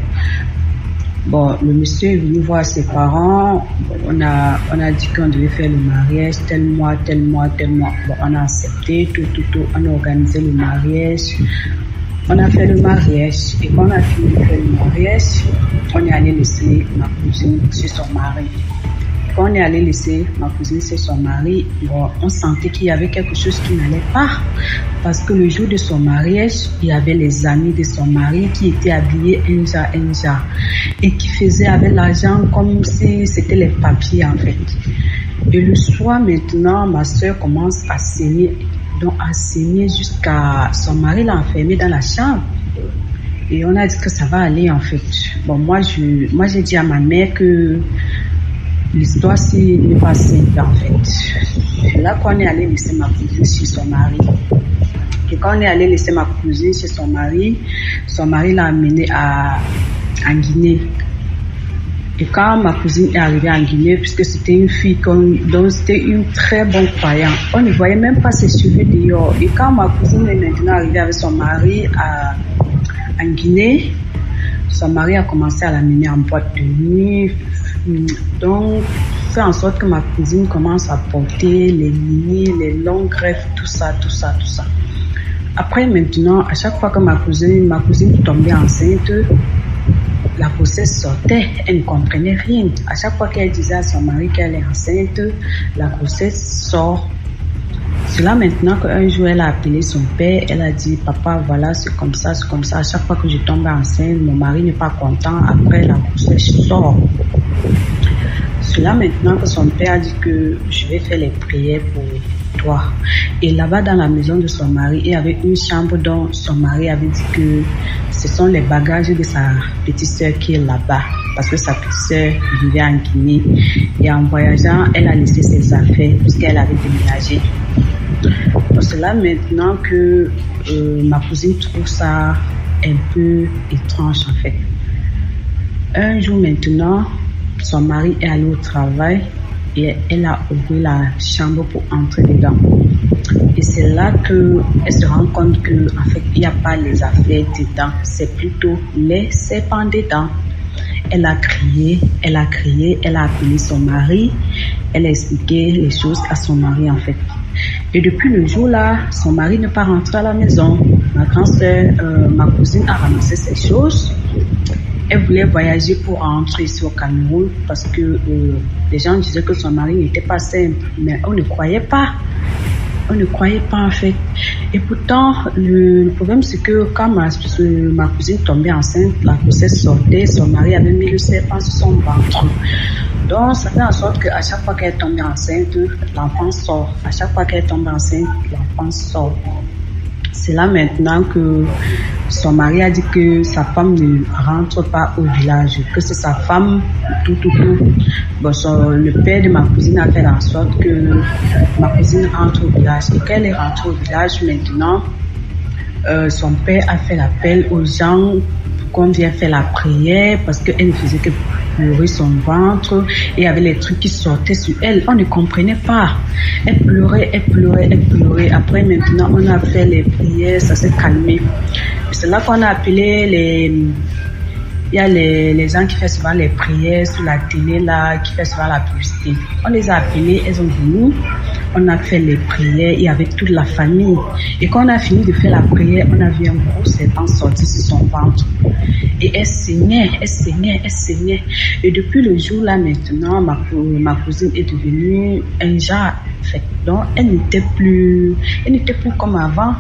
Speaker 8: Bon, le monsieur est venu voir ses parents. On a dit qu'on devait faire le mariage tel mois. Bon, on a accepté, tout. On a organisé le mariage. On a fait le mariage. Et quand on a fini de faire le mariage, on est allé laisser ma cousine chez son mari. Quand on est allé laisser ma cousine chez son mari, bon, on sentait qu'il y avait quelque chose qui n'allait pas. Parce que le jour de son mariage, il y avait les amis de son mari qui étaient habillés un genre. Et qui faisaient avec l'argent comme si c'était les papiers en fait. Et le soir maintenant, ma soeur commence à saigner. Donc à saigner jusqu'à son mari l'a enfermée dans la chambre. Et on a dit que ça va aller en fait. Bon, moi j'ai dit à ma mère que l'histoire n'est pas simple en fait. C'est là qu'on est allé laisser ma cousine chez son mari. Et quand on est allé laisser ma cousine chez son mari l'a amenée en Guinée. Et quand ma cousine est arrivée en Guinée, puisque c'était une fille dont c'était une très bonne croyante, on ne voyait même pas ses cheveux dehors. Et quand ma cousine est maintenant arrivée avec son mari en Guinée, son mari a commencé à l'amener en boîte de nuit. Donc, fait en sorte que ma cousine commence à porter les lignes, les longues greffes, tout ça. Après, maintenant, à chaque fois que ma cousine tombait enceinte, la grossesse sortait, elle ne comprenait rien. À chaque fois qu'elle disait à son mari qu'elle est enceinte, la grossesse sort. C'est là maintenant qu'un jour elle a appelé son père, elle a dit papa voilà c'est comme ça, c'est comme ça. À chaque fois que je tombe enceinte, mon mari n'est pas content, après la grossesse sort. C'est là maintenant que son père a dit que je vais faire les prières pour toi. Et là-bas dans la maison de son mari, il y avait une chambre dont son mari avait dit que ce sont les bagages de sa petite sœur qui est là-bas. Parce que sa petite sœur vivait en Guinée. Et en voyageant, elle a laissé ses affaires puisqu'elle avait déménagé. C'est là maintenant que ma cousine trouve ça un peu étrange en fait. Un jour maintenant, son mari est allé au travail et elle a ouvert la chambre pour entrer dedans. Et c'est là qu'elle se rend compte que en fait, il n'y a pas les affaires dedans, c'est plutôt les serpents dedans. Elle a crié, elle a appelé son mari, elle a expliqué les choses à son mari en fait. Et depuis le jour-là, son mari n'est pas rentré à la maison. Ma grande sœur, ma cousine a ramassé ses choses. Elle voulait voyager pour rentrer ici au Cameroun parce que les gens disaient que son mari n'était pas simple, mais on ne croyait pas. On ne croyait pas en fait. Et pourtant, le problème c'est que quand ma cousine tombait enceinte, la grossesse sortait, son mari avait mis le serpent sur son ventre. Donc ça fait en sorte qu'à chaque fois qu'elle tombait enceinte, l'enfant sort. À chaque fois qu'elle tombe enceinte, l'enfant sort. C'est là maintenant que son mari a dit que sa femme ne rentre pas au village, que c'est sa femme, tout. Bon, le père de ma cousine a fait en sorte que ma cousine rentre au village. Et quand elle est rentrée au village maintenant, son père a fait l'appel aux gens qu'on vienne faire la prière parce qu'elle ne faisait que pleurer son ventre et il y avait les trucs qui sortaient sur elle. On ne comprenait pas. Elle pleurait. Après maintenant, on a fait les prières, ça s'est calmé. C'est là qu'on a appelé il y a les gens qui font souvent les prières sur la télé là, qui font souvent la publicité. On les a appelés, elles ont venu. On a fait les prières, il y avait toute la famille. Et quand on a fini de faire la prière, on a vu un gros serpent sortir sur son ventre. Et elle saignait. Et depuis le jour là maintenant, ma cousine est devenue un genre. Donc elle n'était plus comme avant.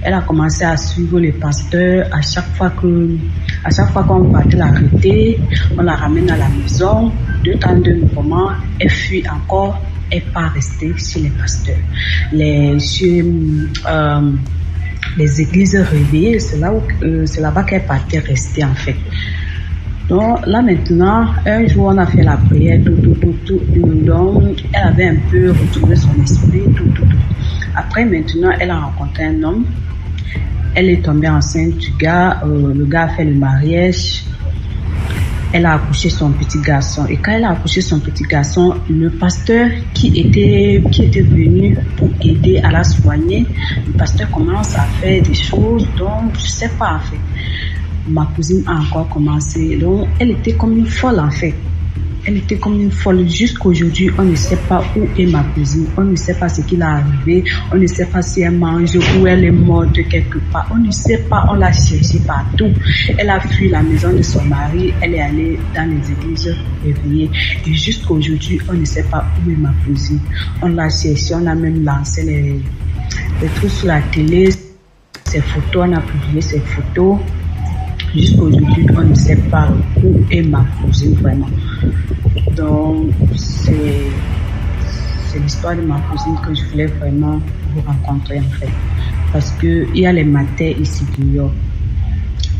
Speaker 8: Elle a commencé à suivre les pasteurs. À chaque fois qu'on partait l'arrêter, on la ramène à la maison. De temps en temps, elle fuit encore. Elle n'est pas restée chez les pasteurs. Les églises réveillées, c'est là-bas qu'elle partait rester en fait. Donc là maintenant, un jour on a fait la prière, tout. Donc elle avait un peu retrouvé son esprit, tout. Après maintenant, elle a rencontré un homme. Elle est tombée enceinte du gars. Le gars a fait le mariage. Elle a accouché son petit garçon. Et quand elle a accouché son petit garçon, le pasteur qui était venu pour aider à la soigner, le pasteur commence à faire des choses. Donc je sais pas en fait. Ma cousine a encore commencé. Donc elle était comme une folle en fait. Elle était comme une folle. Jusqu'aujourd'hui, on ne sait pas où est ma cousine. On ne sait pas ce qui l'est arrivé. On ne sait pas si elle mange ou elle est morte quelque part. On ne sait pas. On l'a cherchée partout. Elle a fui la maison de son mari. Elle est allée dans les églises réveillées. Et jusqu'aujourd'hui, on ne sait pas où est ma cousine. On l'a cherchée. On a même lancé les trucs sur la télé. Ses photos. On a publié ses photos. Jusqu'aujourd'hui, on ne sait pas où est ma cousine vraiment. Donc, c'est l'histoire de ma cousine que je voulais vraiment vous rencontrer en fait. Parce qu'il y a les matins ici du York.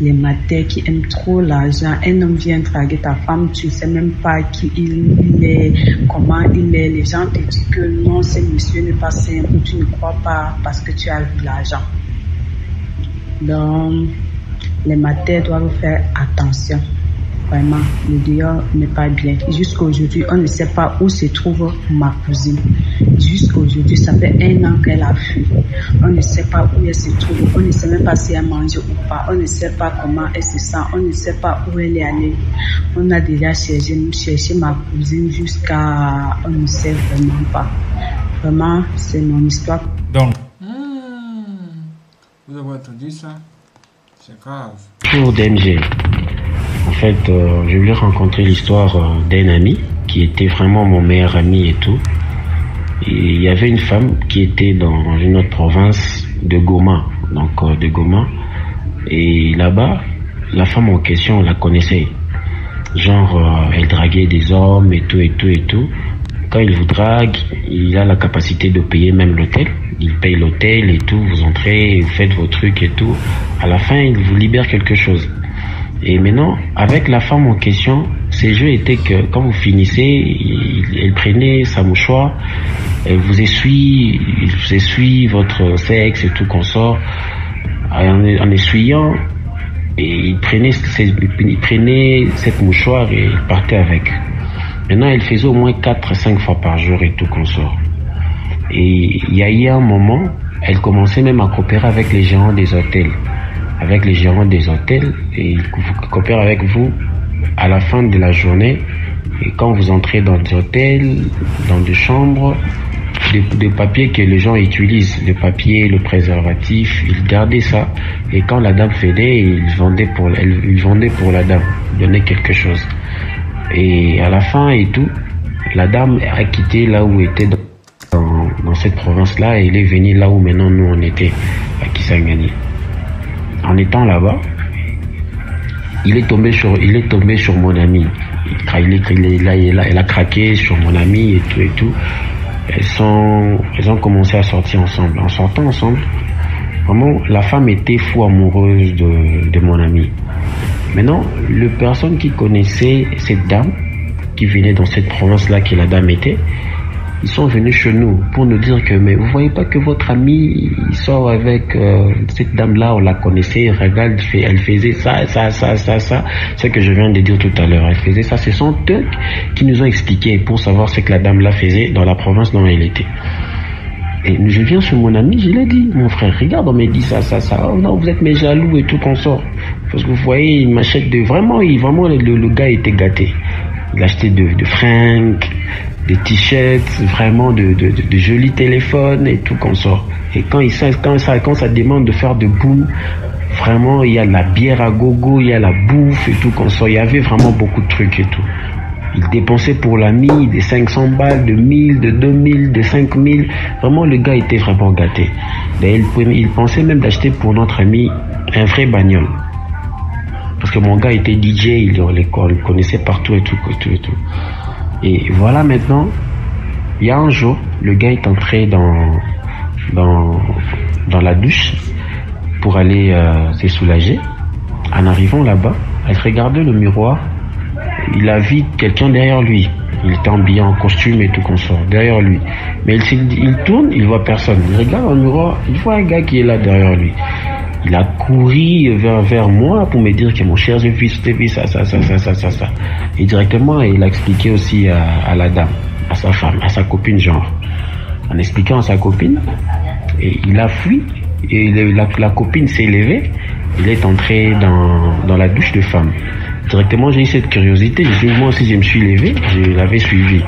Speaker 8: Les matins qui aiment trop l'argent. Un homme vient draguer ta femme, tu ne sais même pas qui il est, comment il est. Les gens te disent que non, ce monsieur n'est pas simple, tu ne crois pas parce que tu as vu l'argent. Donc, les matins doivent faire attention. Vraiment, le dehors n'est pas bien. Jusqu'à aujourd'hui, on ne sait pas où se trouve ma cousine. Jusqu'à aujourd'hui, ça fait 1 an qu'elle a fui. On ne sait pas où elle se trouve. On ne sait même pas si elle mange ou pas. On ne sait pas comment elle se sent. On ne sait pas où elle est allée. On a déjà cherché ma cousine jusqu'à... On ne sait vraiment pas. Vraiment, c'est mon histoire.
Speaker 4: Donc,
Speaker 1: vous avez entendu ça? C'est grave.
Speaker 9: Pour DMG, en fait, je lui ai rencontré l'histoire d'un ami qui était vraiment mon meilleur ami et tout. Et il y avait une femme qui était dans une autre province de Goma, donc de Goma. Et là-bas, la femme en question, on la connaissait. Genre, elle draguait des hommes et tout, et tout, et tout. Quand il vous drague, il a la capacité de payer même l'hôtel. Il paye l'hôtel et tout, vous entrez, vous faites vos trucs et tout. À la fin, il vous libère quelque chose. Et maintenant, avec la femme en question, ces jeux étaient que quand vous finissez, elle prenait sa mouchoir, elle vous essuie votre sexe et tout qu'on sort, en essuyant, et il prenait cette mouchoir et il partait avec. Maintenant, elle faisait au moins 4-5 fois par jour et tout qu'on sort. Et il y a eu un moment, elle commençait même à coopérer avec les gérants des hôtels. Avec les gérants des hôtels, et ils coopèrent avec vous à la fin de la journée. Et quand vous entrez dans des hôtels, dans des chambres, des papiers que les gens utilisent, le papier, le préservatif, ils gardaient ça. Et quand la dame faisait, ils vendaient pour la dame, ils donnaient quelque chose. Et à la fin et tout, la dame a quitté là où était dans cette province-là, et elle est venue là où maintenant nous on était, à Kisangani. En étant là-bas, il est tombé sur mon ami. Elle a craqué sur mon ami et tout et tout. Elles ont commencé à sortir ensemble. En sortant ensemble, vraiment, la femme était fou amoureuse de mon ami. Maintenant, les personnes qui connaissaient cette dame, qui venait dans cette province-là que la dame était, ils sont venus chez nous pour nous dire que, mais vous voyez pas que votre ami, il sort avec cette dame-là, on la connaissait, regarde, elle faisait ça, ce que je viens de dire tout à l'heure, elle faisait ça. Ce sont eux qui nous ont expliqué pour savoir ce que la dame-là faisait dans la province dont elle était. Et je viens sur mon ami, je l'ai dit, mon frère, regarde, on m'a dit ça, oh non, vous êtes mes jaloux et tout qu'on sort. Parce que vous voyez, il m'achète vraiment, le gars était gâté. Il achetait de fringues, des t-shirts, vraiment de jolis téléphones et tout qu'on sort. Et quand ça demande de faire de boum, vraiment il y a la bière à gogo, il y a la bouffe et tout qu'on sort. Il y avait vraiment beaucoup de trucs et tout. Il dépensait pour l'ami des 500 balles, de 1000, de 2000, de 5000. Vraiment le gars était vraiment gâté. Il pensait même d'acheter pour notre ami un vrai bagnole. Parce que mon gars était DJ, il le connaissait partout et tout. Et voilà, maintenant, il y a un jour, le gars est entré dans la douche pour aller se soulager. En arrivant là-bas, elle regardait le miroir, il a vu quelqu'un derrière lui. Il était habillé en costume et tout qu'on sort, derrière lui. Mais il tourne, il voit personne. Il regarde dans le miroir, il voit un gars qui est là derrière lui. Il a couru vers moi pour me dire que mon cher, j'ai vu ça. Et directement, il a expliqué aussi à la dame, à sa femme, à sa copine, genre. En expliquant à sa copine, et il a fui, et la copine s'est levée, il est entré dans la douche de femme. Directement, j'ai eu cette curiosité, moi aussi je me suis levé, je l'avais suivi.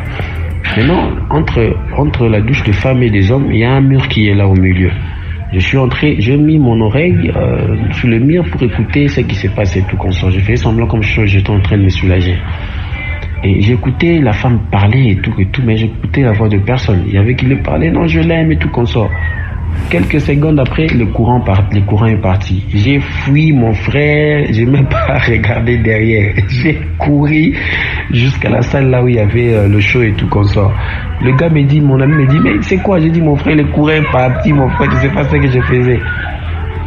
Speaker 9: Maintenant, entre la douche de femme et des hommes, il y a un mur qui est là au milieu. Je suis entré, j'ai mis mon oreille sur le mur pour écouter ce qui s'est passé tout comme ça. J'ai fait semblant comme j'étais en train de me soulager. Et j'écoutais la femme parler et tout, mais j'écoutais la voix de personne. Il y avait qui lui parlait, non, je l'aime et tout comme ça. Quelques secondes après, le courant est parti. J'ai fui mon frère, j'ai même pas regardé derrière. J'ai couru jusqu'à la salle là où il y avait le show et tout comme ça. Le gars me dit, mon ami me dit, mais c'est quoi? J'ai dit, mon frère, le courant est parti, mon frère, je sais pas ce que je faisais.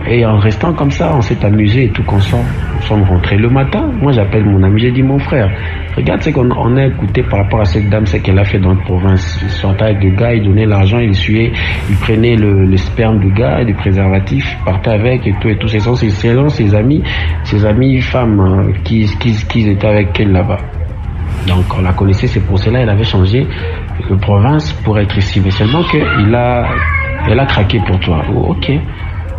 Speaker 9: Et en restant comme ça, on s'est amusé et tout comme ça. Nous sommes rentrés le matin. Moi, j'appelle mon ami, j'ai dit, mon frère, regarde ce qu'on a écouté par rapport à cette dame, ce qu'elle a fait dans notre province. Il sortait avec le gars, il donnait l'argent, il essuyait, il prenait le sperme du gars, des préservatifs, il partait avec et tout. C'est ses amis femmes qui étaient avec elle là-bas. Donc, on la connaissait, c'est pour cela, elle avait changé de province pour être ici. Mais seulement elle a craqué pour toi. Oh, ok.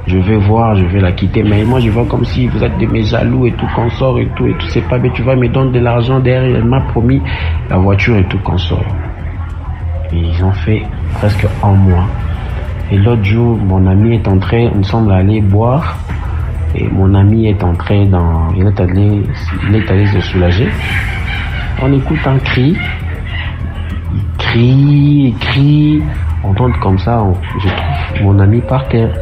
Speaker 9: Je vais voir, je vais la quitter, mais moi je vois comme si vous êtes de mes jaloux et tout qu'on sort et tout, c'est pas, mais tu vas me donner de l'argent derrière, elle m'a promis la voiture et tout qu'on sort. Et ils ont fait presque un mois. Et l'autre jour, mon ami est entré, nous sommes allés boire, Et mon ami est entré dans... Il est allé se soulager. On écoute un cri. Il crie. On tente comme ça. Je trouve mon ami par terre.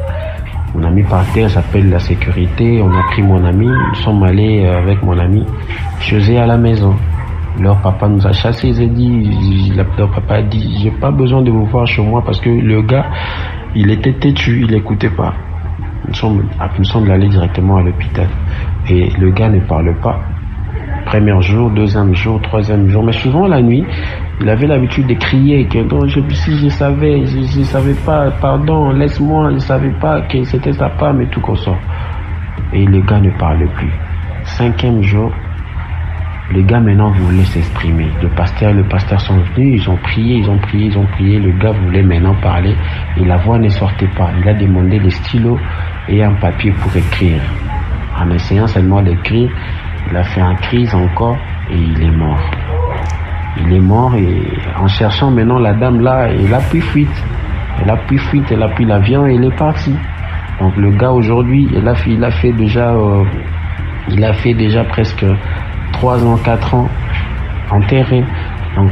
Speaker 9: Mon ami par terre, s'appelle la sécurité. On a pris mon ami. Nous sommes allés avec mon ami chez eux à la maison. Leur papa nous a chassés. Leur papa a dit, j'ai pas besoin de vous voir chez moi parce que le gars, il était têtu, il n'écoutait pas. Nous sommes allés directement à l'hôpital. Et le gars ne parle pas. Premier jour, deuxième jour, troisième jour. Mais souvent la nuit, il avait l'habitude de crier que non, si je savais pas, pardon, laisse-moi, je savais pas que c'était sa femme et tout comme ça. Et le gars ne parle plus. Cinquième jour, les gars maintenant voulaient s'exprimer. Le pasteur sont venus, ils ont prié. Le gars voulait maintenant parler et la voix ne sortait pas. Il a demandé des stylos et un papier pour écrire. En essayant seulement d'écrire, il a fait un crise encore et il est mort. Il est mort et en cherchant maintenant la dame là, elle a pris fuite. Elle a pris l'avion et elle est partie. Donc le gars aujourd'hui, il a fait déjà presque 3 ans, 4 ans enterré. Donc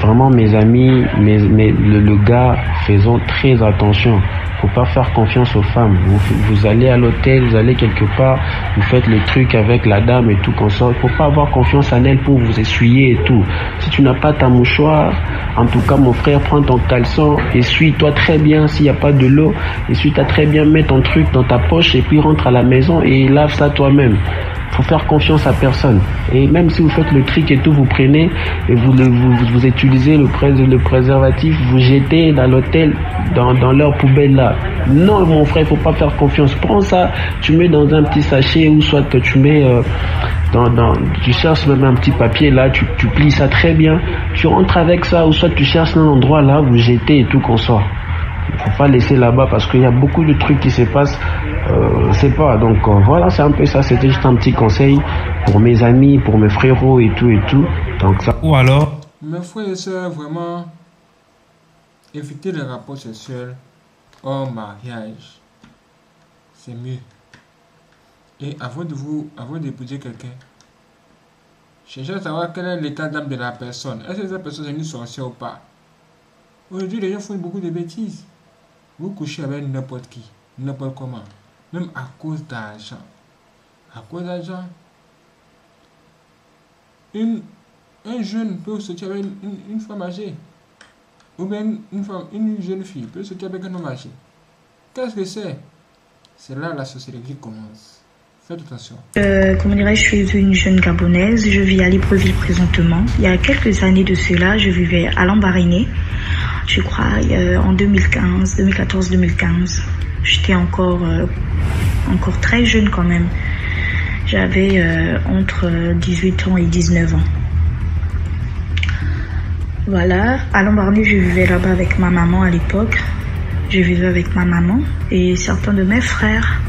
Speaker 9: vraiment mes amis, le gars, faisons très attention. Faut pas faire confiance aux femmes. Vous allez à l'hôtel, vous allez quelque part, vous faites le truc avec la dame et tout comme ça. Il faut pas avoir confiance en elle pour vous essuyer et tout. Si tu n'as pas ta mouchoir, en tout cas mon frère, prends ton caleçon, essuie-toi très bien s'il n'y a pas de l'eau, essuie-toi très bien, mets ton truc dans ta poche et puis rentre à la maison et lave ça toi-même. Faut faire confiance à personne. Et même si vous faites le truc et tout, vous prenez et vous utilisez le préservatif, vous jetez dans l'hôtel, dans leur poubelle là. Non mon frère, faut pas faire confiance. Prends ça, tu mets dans un petit sachet ou soit que tu mets tu cherches même un petit papier là, tu plies ça très bien, tu rentres avec ça ou soit tu cherches un endroit là, vous jetez et tout qu'on sort. Faut pas laisser là-bas parce qu'il y a beaucoup de trucs qui se passent, c'est pas. Donc voilà, c'est un peu ça. C'était juste un petit conseil pour mes amis, pour mes frérots et tout. Donc ça.
Speaker 4: Ou alors,
Speaker 1: mes frères et sœurs, vraiment, éviter les rapports sexuels hors mariage, c'est mieux. Et avant d'épouser quelqu'un, cherchez à savoir quel est l'état d'âme de la personne. Est-ce que cette personne est une sorcière ou pas? Aujourd'hui, les gens font beaucoup de bêtises. Vous couchez avec n'importe qui, n'importe comment, même à cause d'argent. À cause d'argent, un jeune peut sortir avec une femme âgée. Ou bien une jeune fille peut sortir avec un homme âgé. Qu'est-ce que c'est? C'est là la société qui commence. Faites attention.
Speaker 10: Comment dirais-je, je suis une jeune Gabonaise. Je vis à Libreville présentement. Il y a quelques années de cela, je vivais à Lambaréné. Je crois en 2014-2015. J'étais encore très jeune quand même. J'avais entre 18 ans et 19 ans. Voilà, à Lambaréné, je vivais là-bas avec ma maman à l'époque. Je vivais avec ma maman et certains de mes frères.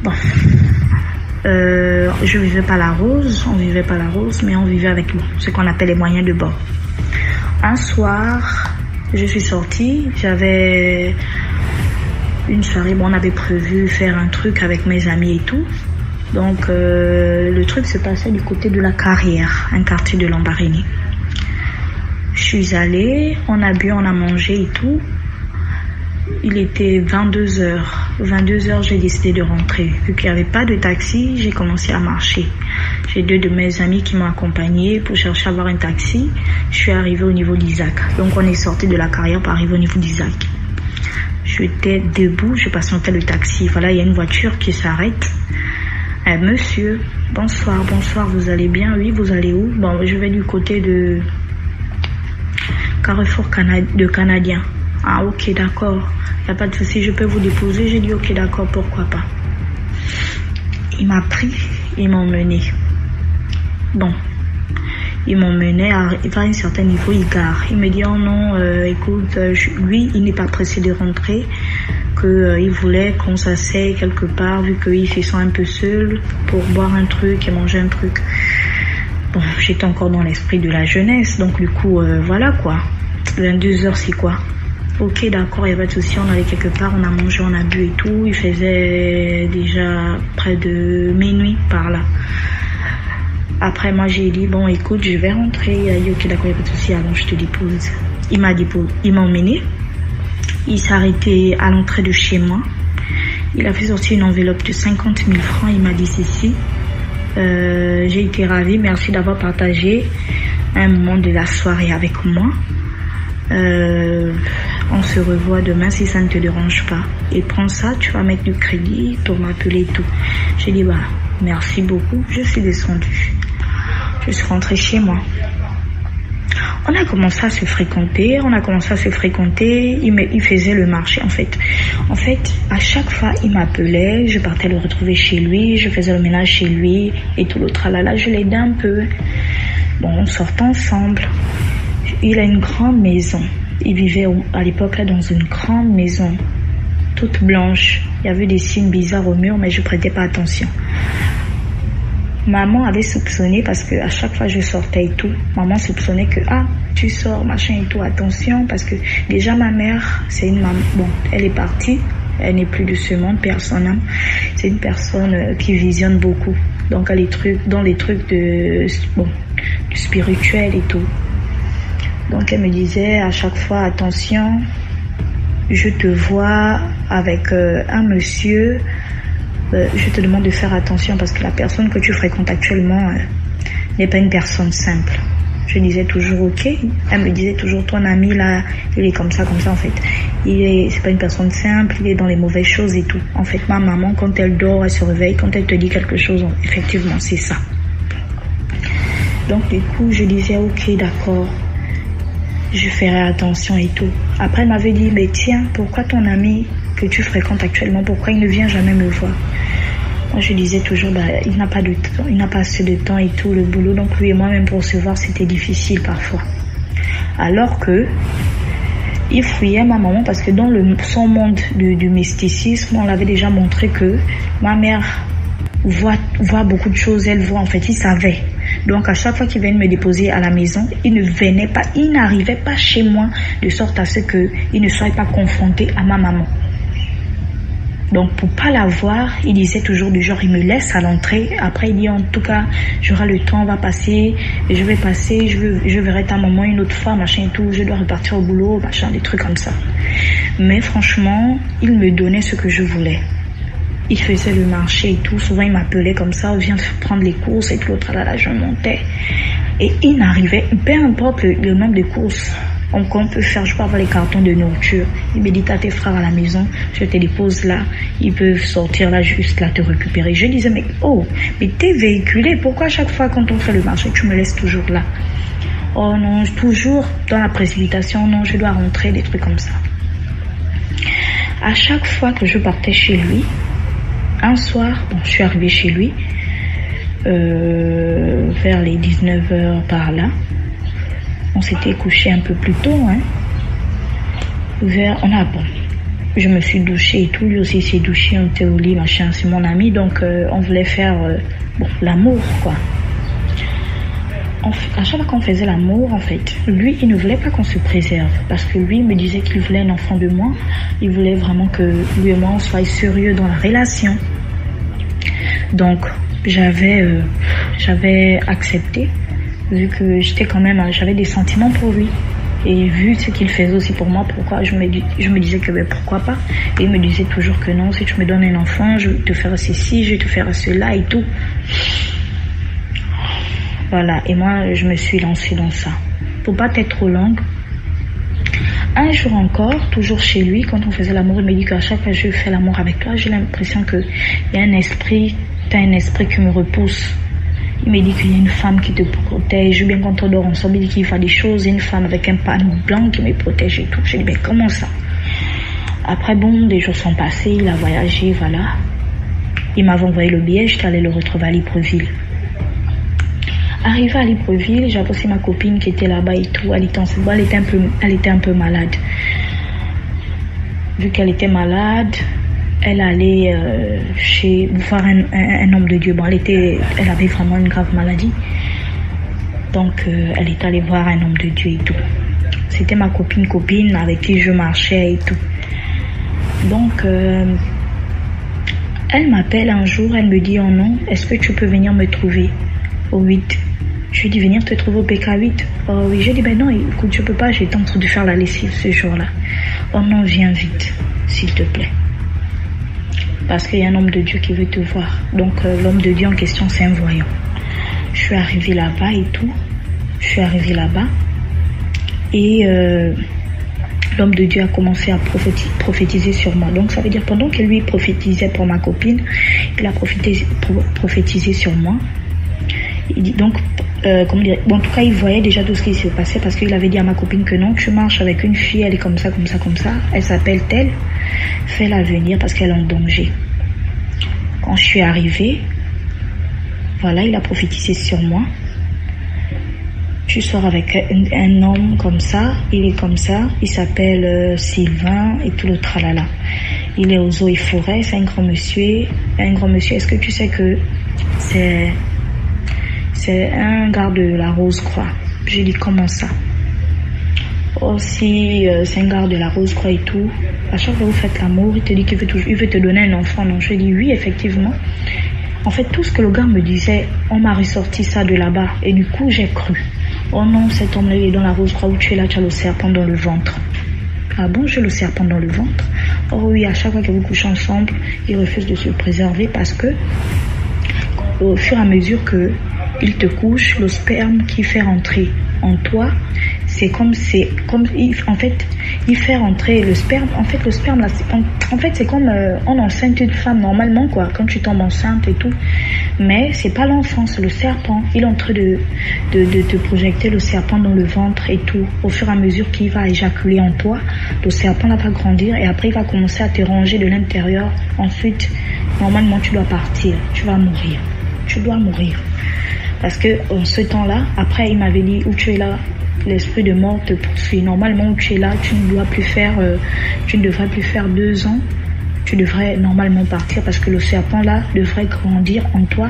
Speaker 10: Bon, je vivais pas la rose, on vivait pas la rose, mais on vivait avec nous, ce qu'on appelle les moyens de bord. Un soir, je suis sortie, j'avais une soirée, bon, on avait prévu faire un truc avec mes amis et tout. Donc, le truc se passait du côté de la Carrière, un quartier de Lambaréné. Je suis allée, on a bu, on a mangé et tout. Il était 22h. 22h, j'ai décidé de rentrer. Vu qu'il n'y avait pas de taxi, j'ai commencé à marcher. J'ai 2 de mes amis qui m'ont accompagné pour chercher à avoir un taxi. Je suis arrivée au niveau d'Isaac. Donc on est sorti de la Carrière pour arriver au niveau d'Isaac. J'étais debout, je patientais le taxi. Voilà, il y a une voiture qui s'arrête. Monsieur, bonsoir, vous allez bien? Oui, vous allez où? Bon, je vais du côté de Carrefour de Canadien. Ah, ok, d'accord. Il n'y a pas de souci, je peux vous déposer. J'ai dit, ok, d'accord, pourquoi pas. Il m'a pris, ils m'ont emmené. Bon, ils m'ont emmené à un certain niveau, il gare. Il me dit, oh non, écoute, lui, il n'est pas pressé de rentrer, qu'il voulait qu'on s'asseye quelque part, vu qu'il se sent un peu seul, pour boire un truc et manger un truc. Bon, j'étais encore dans l'esprit de la jeunesse, donc du coup, voilà quoi. 22h, c'est quoi? Ok, d'accord, il n'y a pas de souci. On allait quelque part, on a mangé, on a bu et tout. Il faisait déjà près de minuit par là. Après, moi, j'ai dit, bon, écoute, je vais rentrer. Il a dit, ok, d'accord, il n'y a pas de souci. Alors, je te dépose. Il m'a déposé. Il m'a emmené. Il s'est arrêté à l'entrée de chez moi. Il a fait sortir une enveloppe de 50 000 francs. Il m'a dit ceci. J'ai été ravie. Merci d'avoir partagé un moment de la soirée avec moi. On se revoit demain si ça ne te dérange pas. Et prends ça, tu vas mettre du crédit pour m'appeler et tout. J'ai dit, bah, merci beaucoup. Je suis descendue. Je suis rentrée chez moi. On a commencé à se fréquenter. Il faisait le marché, en fait. À chaque fois, il m'appelait. Je partais le retrouver chez lui. Je faisais le ménage chez lui. Et tout le tralala. Je l'aidais un peu. Bon, on sortait ensemble. Il a une grande maison. Il vivait à l'époque là dans une grande maison, toute blanche. Il y avait des signes bizarres au mur, mais je prêtais pas attention. Maman avait soupçonné parce que à chaque fois je sortais et tout, maman soupçonnait que tu sors machin et tout, attention, parce que déjà ma mère, c'est une maman, bon, elle est partie, elle n'est plus de ce monde, personne. C'est une personne qui visionne beaucoup, donc dans les trucs de spirituel et tout. Donc elle me disait à chaque fois, attention, je te vois avec un monsieur, je te demande de faire attention parce que la personne que tu fréquentes actuellement n'est pas une personne simple. Je disais toujours ok, elle me disait toujours ton ami là, il est comme ça en fait. C'est pas une personne simple, il est dans les mauvaises choses et tout. En fait ma maman quand elle dort, elle se réveille, quand elle te dit quelque chose, effectivement c'est ça. Donc du coup je disais ok d'accord. Je ferai attention et tout. Après, elle m'avait dit, mais tiens, pourquoi ton ami que tu fréquentes actuellement, pourquoi il ne vient jamais me voir? Moi, je disais toujours, il n'a pas de temps, il n'a pas assez de temps et tout, le boulot. Donc, lui et moi, même pour se voir, c'était difficile parfois. Alors que, il fouillait ma maman parce que dans son monde du mysticisme, on l'avait déjà montré que ma mère voit beaucoup de choses, elle voit, en fait, il savait. Donc à chaque fois qu'il venait me déposer à la maison, il n'arrivait pas chez moi de sorte à ce qu'il ne soit pas confronté à ma maman. Donc pour pas la voir, il disait toujours du genre il me laisse à l'entrée. Après il dit en tout cas j'aurai le temps, on va passer, je vais passer, je verrai ta maman une autre fois, machin et tout, je dois repartir au boulot, machin, des trucs comme ça. Mais franchement, il me donnait ce que je voulais. Il faisait le marché et tout. Souvent, il m'appelait comme ça. Viens prendre les courses et tout. Là, je montais. Et il n'arrivait, peu importe le nombre de courses qu'on peut faire. Je peux avoir les cartons de nourriture. Il me dit, t'as tes frères à la maison. Je te dépose là. Ils peuvent sortir là, juste là, te récupérer. Je disais, mais t'es véhiculé. Pourquoi à chaque fois quand on fait le marché, tu me laisses toujours là? Oh non, toujours dans la précipitation. Non, je dois rentrer, des trucs comme ça. À chaque fois que je partais chez lui, un soir, je suis arrivée chez lui vers les 19h par là. On s'était couché un peu plus tôt. Je me suis douchée et tout. Lui aussi s'est douché, on était au lit, machin. C'est mon ami, donc on voulait faire l'amour, quoi. À chaque fois qu'on faisait l'amour, en fait, lui, il ne voulait pas qu'on se préserve. Parce que lui, il me disait qu'il voulait un enfant de moi. Il voulait vraiment que lui et moi, on soit sérieux dans la relation. Donc, j'avais accepté, vu que j'avais des sentiments pour lui. Et vu ce qu'il faisait aussi pour moi, je me disais que pourquoi pas. Et il me disait toujours que non, si tu me donnes un enfant, je vais te faire ceci, je vais te faire cela et tout. Voilà, et moi, je me suis lancée dans ça. Pour pas être trop longue, un jour encore, toujours chez lui, quand on faisait l'amour, il me dit qu'à chaque fois que je fais l'amour avec toi, j'ai l'impression qu'il y a un esprit qui me repousse. Il me dit qu'il y a une femme qui te protège. Bien quand on dort ensemble, il dit qu'il fait des choses. Il y a une femme avec un panneau blanc qui me protège et tout. J'ai dit, mais comment ça? Après, des jours sont passés, il a voyagé, voilà. Il m'avait envoyé le billet, j'étais allée le retrouver à Libreville. Arrivée à Libreville, j'avais aussi ma copine qui était là-bas et tout. Elle était un peu malade. Vu qu'elle était malade, elle allait voir un homme de Dieu. Elle avait vraiment une grave maladie. Donc, elle est allée voir un homme de Dieu et tout. C'était ma copine avec qui je marchais et tout. Donc, elle m'appelle un jour, elle me dit, oh non, est-ce que tu peux venir me trouver au 8? Je lui dis, venir te trouver au PK8? Oh oui, je dis, ben non, écoute, je peux pas, j'étais en train de faire la lessive ce jour-là. Oh non, viens vite, s'il te plaît. Parce qu'il y a un homme de Dieu qui veut te voir. Donc, l'homme de Dieu en question, c'est un voyant. Je suis arrivée là-bas et tout. Et l'homme de Dieu a commencé à prophétiser sur moi. Donc, ça veut dire, pendant que lui prophétisait pour ma copine, il a prophétisé sur moi. Il dit donc, comment dire, bon, en tout cas, il voyait déjà tout ce qui se passait parce qu'il avait dit à ma copine que non, tu marches avec une fille, elle est comme ça, elle s'appelle telle, fais-la venir parce qu'elle est en danger. Quand je suis arrivée, voilà, il a prophétisé sur moi. Tu sors avec un homme comme ça, il est comme ça, il s'appelle Sylvain et tout le tralala. Il est aux eaux et forêts, c'est un grand monsieur. Est-ce que tu sais que c'est un garde de la Rose-Croix? J'ai dit, comment ça? Aussi, c'est un garde de la Rose-Croix et tout. À chaque fois que vous faites l'amour, il te dit qu'il veut te donner un enfant. Donc je dis oui, effectivement. En fait, tout ce que le gars me disait, on m'a ressorti ça de là-bas. Et du coup, j'ai cru. Oh non, cet homme-là, il est dans la Rose-Croix où tu es là, tu as le serpent dans le ventre. Ah bon, j'ai le serpent dans le ventre? Oh oui, à chaque fois que vous couchez ensemble, il refuse de se préserver parce que, au fur et à mesure que il te couche, le sperme qui fait rentrer en toi, en fait, il fait rentrer le sperme. En fait, le sperme là, c'est comme on enceinte une femme normalement, quoi, quand tu tombes enceinte et tout. Mais c'est pas l'enfant, c'est le serpent. Il est en train de te projeter le serpent dans le ventre et tout. Au fur et à mesure qu'il va éjaculer en toi, le serpent là va grandir et après il va commencer à te ranger de l'intérieur. Ensuite, normalement, tu dois partir, tu vas mourir. Tu dois mourir. Parce que en ce temps-là, après il m'avait dit où tu es là, l'esprit de mort te poursuit. Normalement où tu es là, tu ne devrais plus faire 2 ans. Tu devrais normalement partir parce que le serpent là devrait grandir en toi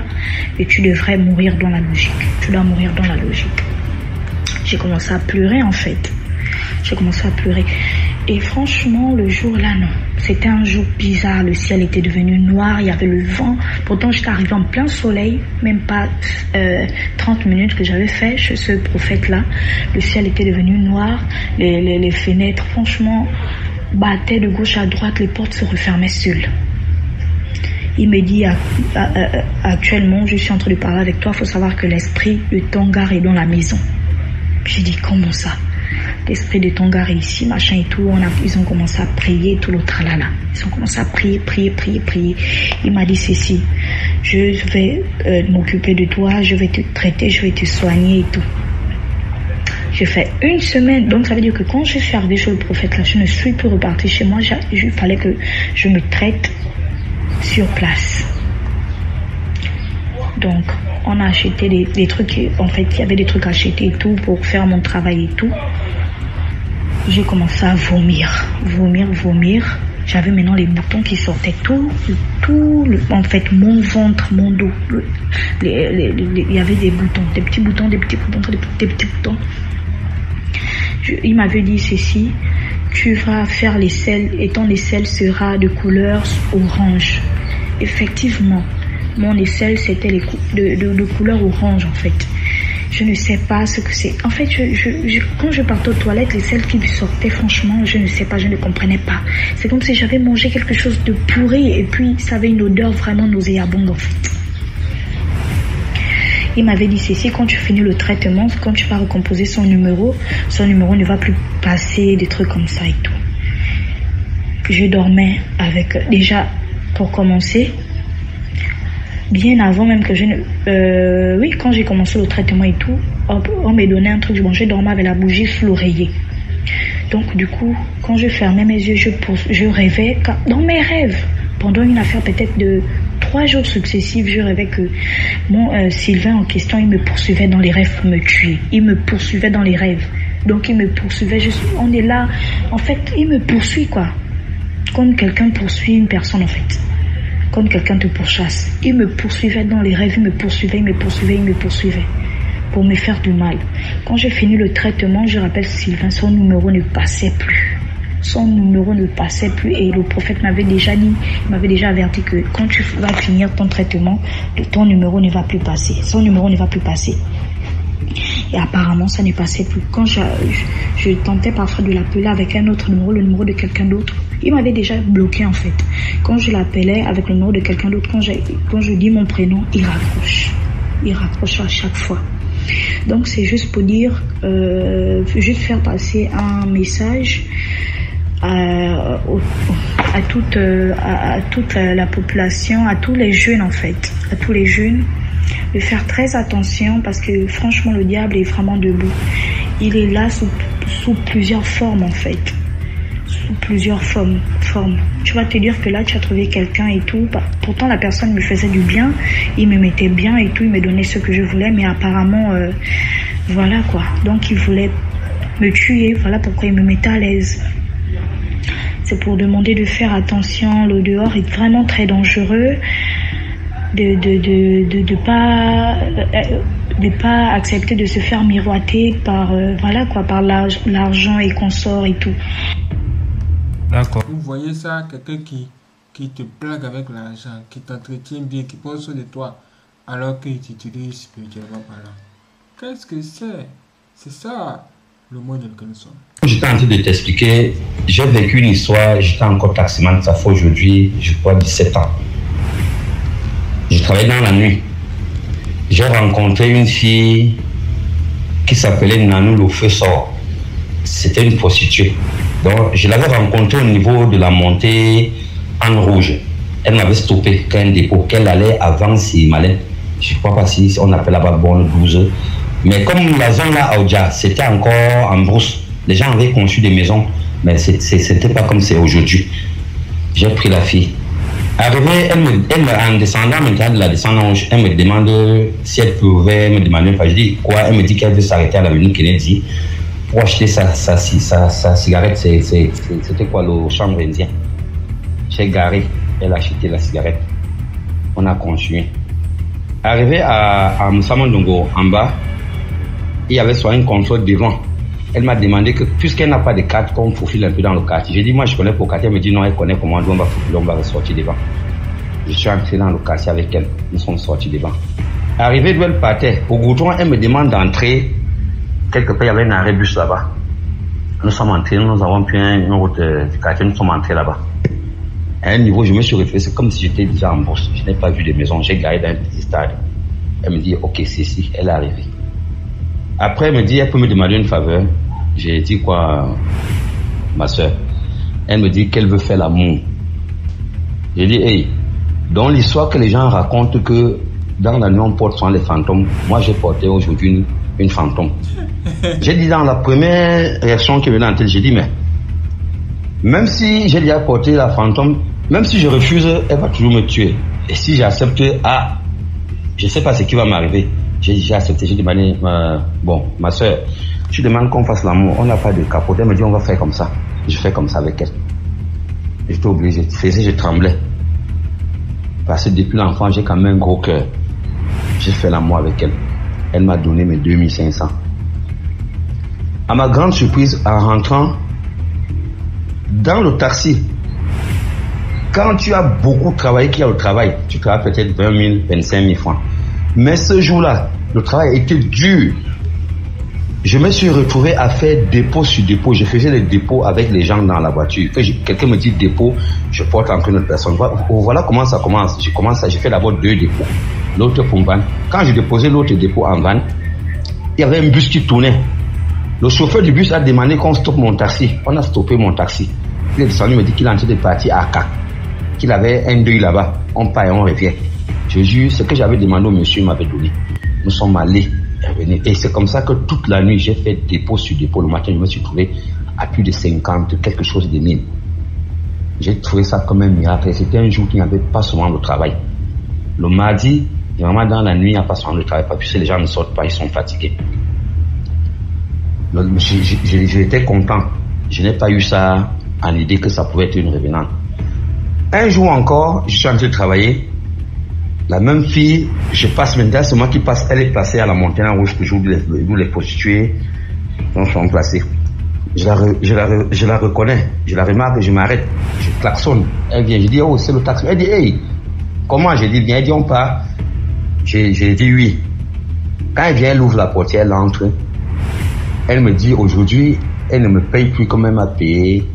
Speaker 10: et tu devrais mourir dans la logique. Tu dois mourir dans la logique. J'ai commencé à pleurer en fait. Et franchement, le jour-là, non. C'était un jour bizarre. Le ciel était devenu noir. Il y avait le vent. Pourtant, j'étais arrivée en plein soleil. Même pas 30 minutes que j'avais fait chez ce prophète-là. Le ciel était devenu noir. Les fenêtres, franchement, battaient de gauche à droite. Les portes se refermaient seules. Il me dit, actuellement, je suis en train de parler avec toi. Il faut savoir que l'esprit de Tongar est dans la maison. J'ai dit, comment ça? L'esprit de Tongar est ici, machin et tout. Ils ont commencé à prier, tout le tralala. Ils ont commencé à prier. Il m'a dit ceci, je vais m'occuper de toi, je vais te traiter, je vais te soigner et tout. J'ai fait 1 semaine, donc ça veut dire que quand je suis arrivée chez le prophète là, je ne suis plus repartie chez moi. Il fallait que je me traite sur place. Donc, on a acheté des trucs, en fait, il y avait des trucs à acheter et tout pour faire mon travail et tout. J'ai commencé à vomir. J'avais maintenant les boutons qui sortaient en fait, mon ventre, mon dos. Il y avait des boutons, des petits boutons. Il m'avait dit ceci, tu vas faire l'aisselle et ton aisselle sera de couleur orange. Effectivement. Mon aisselle, c'était de couleur orange, en fait. Je ne sais pas ce que c'est. En fait, quand je partais aux toilettes, les selles qui sortaient, franchement, je ne sais pas, je ne comprenais pas. C'est comme si j'avais mangé quelque chose de pourri et puis ça avait une odeur vraiment nauséabonde, en fait. Il m'avait dit ceci, quand tu finis le traitement, quand tu vas recomposer son numéro ne va plus passer, des trucs comme ça et tout. Je dormais avec, déjà, pour commencer, bien avant même que quand j'ai commencé le traitement et tout, on m'a donné un truc, je dormais avec la bougie sous l'oreiller. Donc du coup, quand je fermais mes yeux, je rêvais, dans mes rêves, pendant une affaire peut-être de 3 jours successifs, je rêvais que mon Sylvain en question, il me poursuivait dans les rêves pour me tuer. Il me poursuivait dans les rêves. Donc il me poursuivait, on est là, en fait, il me poursuit quoi. Comme quelqu'un poursuit une personne en fait. Comme quelqu'un te pourchasse. Il me poursuivait dans les rêves, il me poursuivait. pour me faire du mal. Quand j'ai fini le traitement, je rappelle Sylvain, son numéro ne passait plus. Son numéro ne passait plus et le prophète m'avait déjà dit, il m'avait déjà averti que quand tu vas finir ton traitement, ton numéro ne va plus passer. Son numéro ne va plus passer. Et apparemment, ça ne passait plus. Quand je tentais parfois de l'appeler avec un autre numéro, le numéro de quelqu'un d'autre, il m'avait déjà bloqué en fait. Quand je l'appelais avec le numéro de quelqu'un d'autre, quand je dis mon prénom, il raccroche. Il raccroche à chaque fois. Donc c'est juste pour dire, juste faire passer un message à toute la population, à tous les jeunes en fait, à tous les jeunes, de faire très attention parce que franchement le diable est vraiment debout. Il est là sous plusieurs formes en fait, sous plusieurs formes. Tu vas te dire que là tu as trouvé quelqu'un et tout, pourtant la personne me faisait du bien, il me mettait bien et tout, il me donnait ce que je voulais, mais apparemment voilà quoi, donc il voulait me tuer, voilà pourquoi il me mettait à l'aise. C'est pour demander de faire attention, le dehors est vraiment très dangereux, de pas accepter de se faire miroiter par voilà quoi, par l'argent et consorts et tout.
Speaker 4: D'accord.
Speaker 1: Vous voyez ça, quelqu'un qui te blague avec l'argent, qui t'entretient bien, qui pense sur de toi, alors qu'il t'utilise spirituellement parlant. Qu'est-ce que c'est? C'est ça le monde dans lequel nous sommes.
Speaker 11: J'étais en train de t'expliquer, j'ai vécu une histoire, j'étais encore taximan, ça fait aujourd'hui, je crois, 17 ans. Je travaillais dans la nuit. J'ai rencontré une fille qui s'appelait Nanou Le Feu Sort. C'était une prostituée. Donc, je l'avais rencontrée au niveau de la montée en rouge. Elle m'avait stoppé qu'à un dépôt, qu'elle allait avant Simalin. Je ne crois pas si on appelle là-bas bon 12. Mais comme la zone là, à Oudja, c'était encore en brousse. Les gens avaient conçu des maisons, mais c'était pas comme c'est aujourd'hui. J'ai pris la fille. Arrivée, en descendant maintenant de la descendante, elle me demande si elle pouvait me demander. Je dis quoi? Elle me dit qu'elle veut s'arrêter à l'avenue Kennedy pour acheter sa cigarette. C'était quoi, le chambre indien? J'ai garé, elle a acheté la cigarette. On a continué. Arrivé à Moussamandongo, en bas, il y avait soit un contrôle devant. Elle m'a demandé que, puisqu'elle n'a pas de carte, qu'on faufile un peu dans le quartier. J'ai dit, moi je connais pour quartier. Elle me dit, non, elle connaît comment on va faufiler, on va ressortir devant. Je suis entré dans le quartier avec elle. Nous sommes sortis devant. Arrivé d'où elle partait, au Goudron, elle me demande d'entrer. Quelque part, il y avait un arrêt bus là-bas. Nous sommes entrés, nous avons pris une route du quartier, nous sommes entrés là-bas. À un niveau, je me suis réfléchi, c'est comme si j'étais déjà en bourse. Je n'ai pas vu de maison, j'ai garé dans un petit stade. Elle me dit, ok, c'est ici, elle est arrivée. Après, elle me dit, elle peut me demander une faveur. J'ai dit quoi, ma soeur? Elle me dit qu'elle veut faire l'amour. J'ai dit, hey, dans l'histoire que les gens racontent que dans la nuit on porte souvent les fantômes, moi j'ai porté aujourd'hui une fantôme. J'ai dit dans la première réaction qui venait en tête, j'ai dit, mais même si j'ai déjà porté la fantôme, même si je refuse, elle va toujours me tuer. Et si j'accepte, je ne sais pas ce qui va m'arriver. J'ai accepté, j'ai demandé, bon, ma soeur, tu demandes qu'on fasse l'amour, on n'a pas de capote. Elle me dit, on va faire comme ça. Je fais comme ça avec elle. J'étais obligé, je tremblais. Parce que depuis l'enfant, j'ai quand même un gros cœur. J'ai fait l'amour avec elle. Elle m'a donné mes 2500. À ma grande surprise, en rentrant dans le taxi, quand tu as beaucoup travaillé, qu'il y a le travail, tu travailles peut-être 20 000, 25 000 francs. Mais ce jour-là, le travail était dur. Je me suis retrouvé à faire dépôt sur dépôt. Je faisais les dépôts avec les gens dans la voiture. Quelqu'un me dit dépôt, je porte encore une autre personne. Voilà comment ça commence. J'ai fait d'abord 2 dépôts. L'autre pour van. Quand j'ai déposé l'autre dépôt en van, il y avait un bus qui tournait. Le chauffeur du bus a demandé qu'on stoppe mon taxi. On a stoppé mon taxi. Il est descendu, il me dit qu'il est en train de partir à K. Qu'il avait un deuil là-bas. On part et on revient. Je jure, ce que j'avais demandé au monsieur m'avait donné. Nous sommes allés revenir. Et c'est comme ça que toute la nuit, j'ai fait dépôt sur dépôt. Le matin, je me suis trouvé à plus de 50, quelque chose de 1000. J'ai trouvé ça comme un miracle. C'était un jour qui n'avait pas souvent le travail. Le mardi, vraiment dans la nuit, il n'y a pas souvent le travail, puisque les gens ne sortent pas, ils sont fatigués. J'étais content. Je n'ai pas eu ça en idée que ça pouvait être une revenante. Un jour encore, je suis en train de travailler. La même fille, je passe maintenant, c'est moi qui passe, elle est placée à la montagne rouge, toujours où les prostituées sont placées. Je la reconnais, je la remarque, je m'arrête, je klaxonne. Elle vient, je dis, oh, c'est le taxi. Elle dit, hey, comment? Je dis, viens, elle dit, on part. J'ai dit oui. Quand elle vient, elle ouvre la portière, elle entre. Elle me dit, aujourd'hui, elle ne me paye plus comme elle m'a payé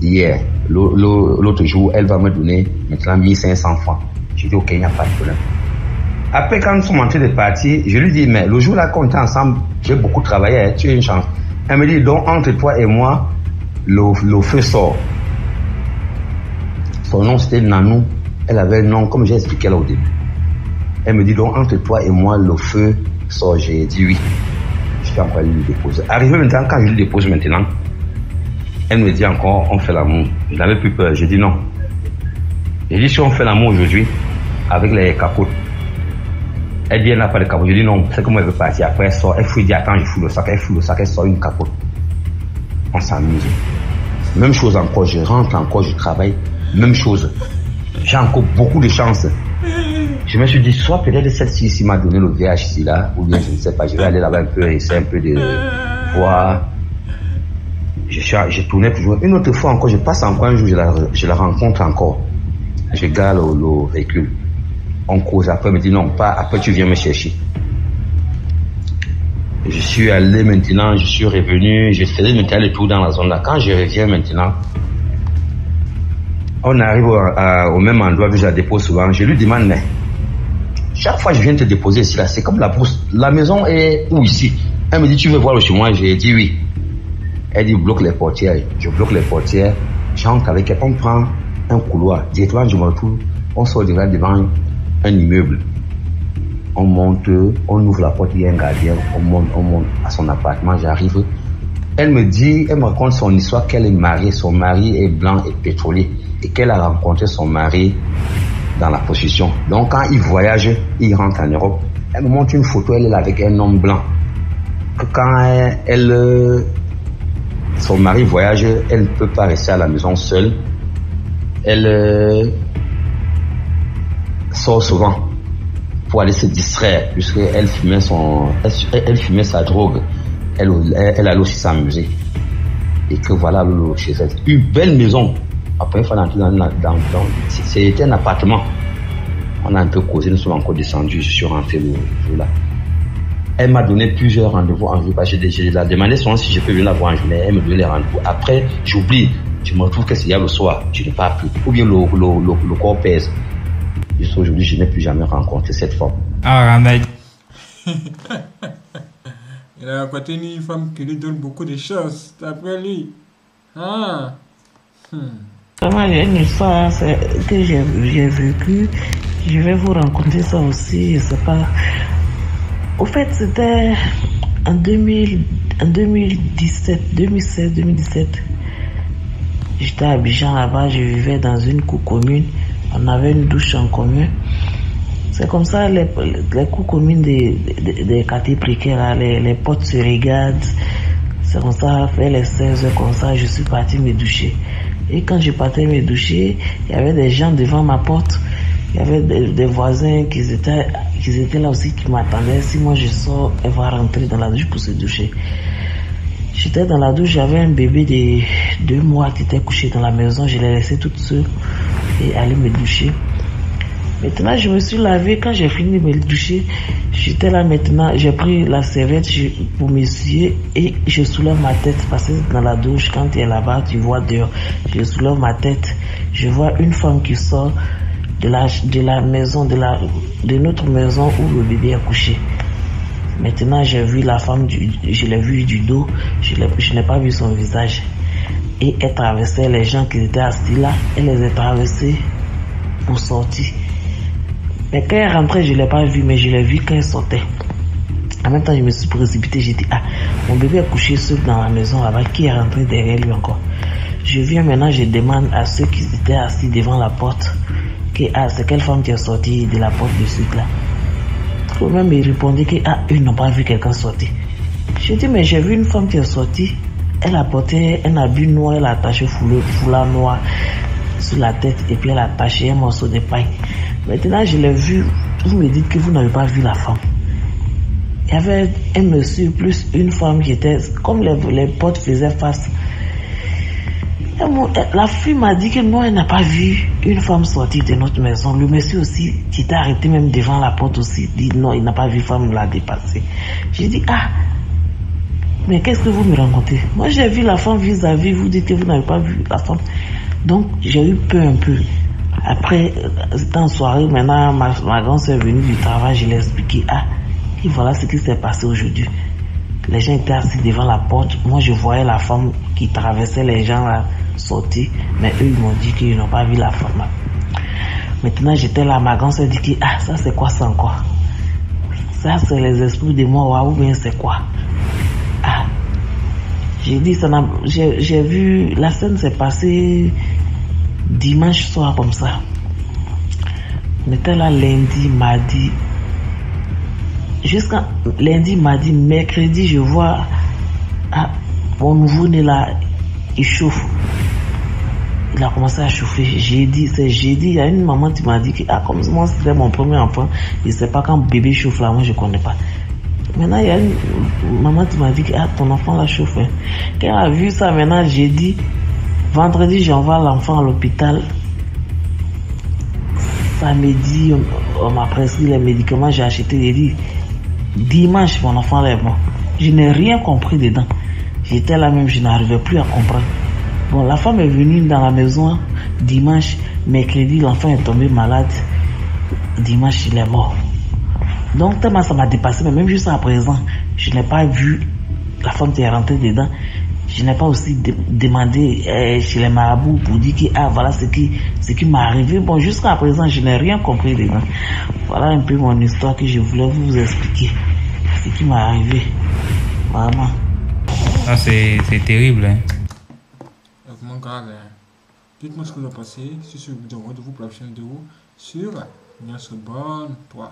Speaker 11: hier. L'autre jour, elle va me donner maintenant 1500 francs. J'ai dit, ok, il n'y a pas de problème. Après, quand nous sommes en train de partir, je lui dis, mais le jour là qu'on était ensemble, j'ai beaucoup travaillé, hein, tu as une chance. Elle me dit, donc, entre toi et moi, le feu sort. Son nom, c'était Nanou. Elle avait le nom, comme j'ai expliqué là au début. Elle me dit, donc, entre toi et moi, le feu sort. J'ai dit oui. Je suis encore allé lui déposer. Arrivé maintenant, quand je lui dépose maintenant, elle me dit encore, on fait l'amour. Je n'avais plus peur. J'ai dit non. J'ai dit, si on fait l'amour aujourd'hui, avec les capotes, elle dit, elle n'a pas de capote. Je dis non, c'est comme elle veut partir. Après, elle sort, elle fouille, dit, attends, je fous le sac. Elle fout le sac, elle sort une capote. On s'amuse. Même chose encore, je rentre encore, je travaille. Même chose. J'ai encore beaucoup de chance. Je me suis dit, soit peut-être celle-ci ici m'a donné le VH ici là, ou bien je ne sais pas, je vais aller là-bas un peu, essayer un peu de voir. Je tournais toujours. Une autre fois encore, je passe encore un jour, je la rencontre encore. Je gare le véhicule. On cause, après, elle me dit non, pas, après tu viens me chercher. Je suis allé maintenant, je suis revenu, je faisais maintenant le tour dans la zone là. Quand je reviens maintenant, on arrive au même endroit où je la dépose souvent. Je lui demande, mais chaque fois que je viens te déposer ici là, c'est comme la brousse. La maison est où ici? Elle me dit, tu veux voir le chez moi? J'ai dit oui. Elle dit, bloque les portières. Je bloque les portières. J'entre avec elle. On prend un couloir. Directement, je me retrouve. On sort devant un immeuble. On monte, on ouvre la porte, il y a un gardien. On monte à son appartement. J'arrive. Elle me raconte son histoire qu'elle est mariée. Son mari est blanc et pétrolier. Et qu'elle a rencontré son mari dans la prostitution. Donc, quand il voyage, il rentre en Europe. Elle me montre une photo, elle est avec un homme blanc. Que quand son mari voyage, elle ne peut pas rester à la maison seule. Elle sort souvent pour aller se distraire, puisqu'elle fumait sa drogue. Elle allait aussi s'amuser. Et que voilà chez elle. Une belle maison. Après, il fallait entrer c'était un appartement. On a un peu causé, nous sommes encore descendus. Je suis rentré le jour là. Elle m'a donné plusieurs rendez-vous en jour. Je la demandé souvent si je peux venir la voir en journée. Elle me donnait les rendez-vous. Après, j'oublie. Je me retrouve qu'il y a le soir. Je n'ai pas appris. Ou bien le corps pèse. Jusqu'à aujourd'hui, je n'ai plus jamais rencontré cette femme.
Speaker 4: Ah, Ramaï.
Speaker 1: Il a rencontré une femme qui lui donne beaucoup de choses. D'après lui. Ah.
Speaker 2: Vraiment, il y a une histoire que j'ai vécue. Je vais vous raconter ça aussi. Je sais pas. Au fait, c'était en 2017. J'étais à Abidjan là-bas, je vivais dans une cour commune. On avait une douche en commun. C'est comme ça, les cours communes des quartiers précaires, les potes se regardent. C'est comme ça, vers les 16 heures comme ça, je suis parti me doucher. Et quand je partais me doucher, il y avait des gens devant ma porte. Il y avait des voisins qui étaient là aussi, qui m'attendaient. Si moi je sors, elle va rentrer dans la douche pour se doucher. J'étais dans la douche, j'avais un bébé de 2 mois qui était couché dans la maison. Je l'ai laissé toute seule et aller me doucher. Maintenant, je me suis lavé. Quand j'ai fini de me doucher, j'étais là maintenant. J'ai pris la serviette pour m'essuyer et je soulève ma tête. Parce que dans la douche, quand tu es là-bas, tu vois dehors. Je soulève ma tête. Je vois une femme qui sort de la maison, de notre maison où le bébé est couché. Maintenant, j'ai vu la femme, je l'ai vue du dos, je n'ai pas vu son visage. Et elle traversait les gens qui étaient assis là, elle les a traversés pour sortir. Mais quand elle rentrait, je ne l'ai pas vue, mais je l'ai vue quand elle sortait. En même temps, je me suis précipité, j'ai dit, mon bébé est couché seul dans la maison là-bas, qui est rentré derrière lui encore? Je viens maintenant, je demande à ceux qui étaient assis devant la porte, c'est quelle femme qui est sortie de la porte de suite là? Même il répondait eux n'ont pas vu quelqu'un sortir. Je dis, mais j'ai vu une femme qui est sortie. Elle a porté un habit noir, elle a attaché foulard noir sur la tête et puis elle a attaché un morceau de paille Maintenant, je l'ai vu. Vous me dites que vous n'avez pas vu la femme. Il y avait un monsieur plus une femme qui était... Comme les portes faisaient face. La fille m'a dit que non, elle n'a pas vu une femme sortir de notre maison. Le monsieur aussi, qui était arrêté même devant la porte aussi, dit non, il n'a pas vu femme la dépasser. J'ai dit, ah, mais qu'est-ce que vous me racontez? Moi, j'ai vu la femme vis-à-vis, vous dites que vous n'avez pas vu la femme. Donc, j'ai eu peur un peu. Après, c'était en soirée, maintenant, ma grande-sœur est venue du travail, je l'ai expliqué, ah, et voilà ce qui s'est passé aujourd'hui. Les gens étaient assis devant la porte. Moi, je voyais la femme qui traversait les gens là, sortir. Mais eux, ils m'ont dit qu'ils n'ont pas vu la femme là. Maintenant, j'étais là, ma grand-sœur dit que, ah, ça c'est quoi ça encore? Ça c'est les esprits de moi, ou bien c'est quoi? Ah, j'ai dit, j'ai vu, la scène s'est passée dimanche soir comme ça. On était là lundi, mardi. Jusqu'à lundi, mardi, mercredi, je vois mon nouveau-né là, il chauffe. Il a commencé à chauffer. C'est jeudi, il y a une maman qui m'a dit que comme moi c'était mon premier enfant, je ne sais pas quand bébé chauffe là, moi je ne connais pas. Maintenant, il y a une maman qui m'a dit que ton enfant là chauffe. Hein. Quand elle a vu ça, maintenant jeudi, vendredi, j'envoie l'enfant à l'hôpital. Samedi, on m'a prescrit les médicaments, j'ai acheté des lits. Dimanche, mon enfant là est mort. Je n'ai rien compris dedans. J'étais là même, je n'arrivais plus à comprendre. Bon, la femme est venue dans la maison dimanche, mercredi, l'enfant est tombé malade. Dimanche, il est mort. Donc, tellement ça m'a dépassé, mais même jusqu'à présent, je n'ai pas vu la femme qui est rentrée dedans. Je n'ai pas aussi demandé chez les marabouts pour dire que voilà ce qui m'est arrivé. Bon, jusqu'à présent, je n'ai rien compris dedans. Voilà un peu mon histoire que je voulais vous expliquer. Ce qui m'est arrivé. Vraiment.
Speaker 4: Ah, c'est terrible, hein.
Speaker 1: Vraiment grave, hein. Dites-moi ce que vous avez passé. Si c'est une vidéo, rendez-vous pour la prochaine vidéo sur Nias Bonne 3.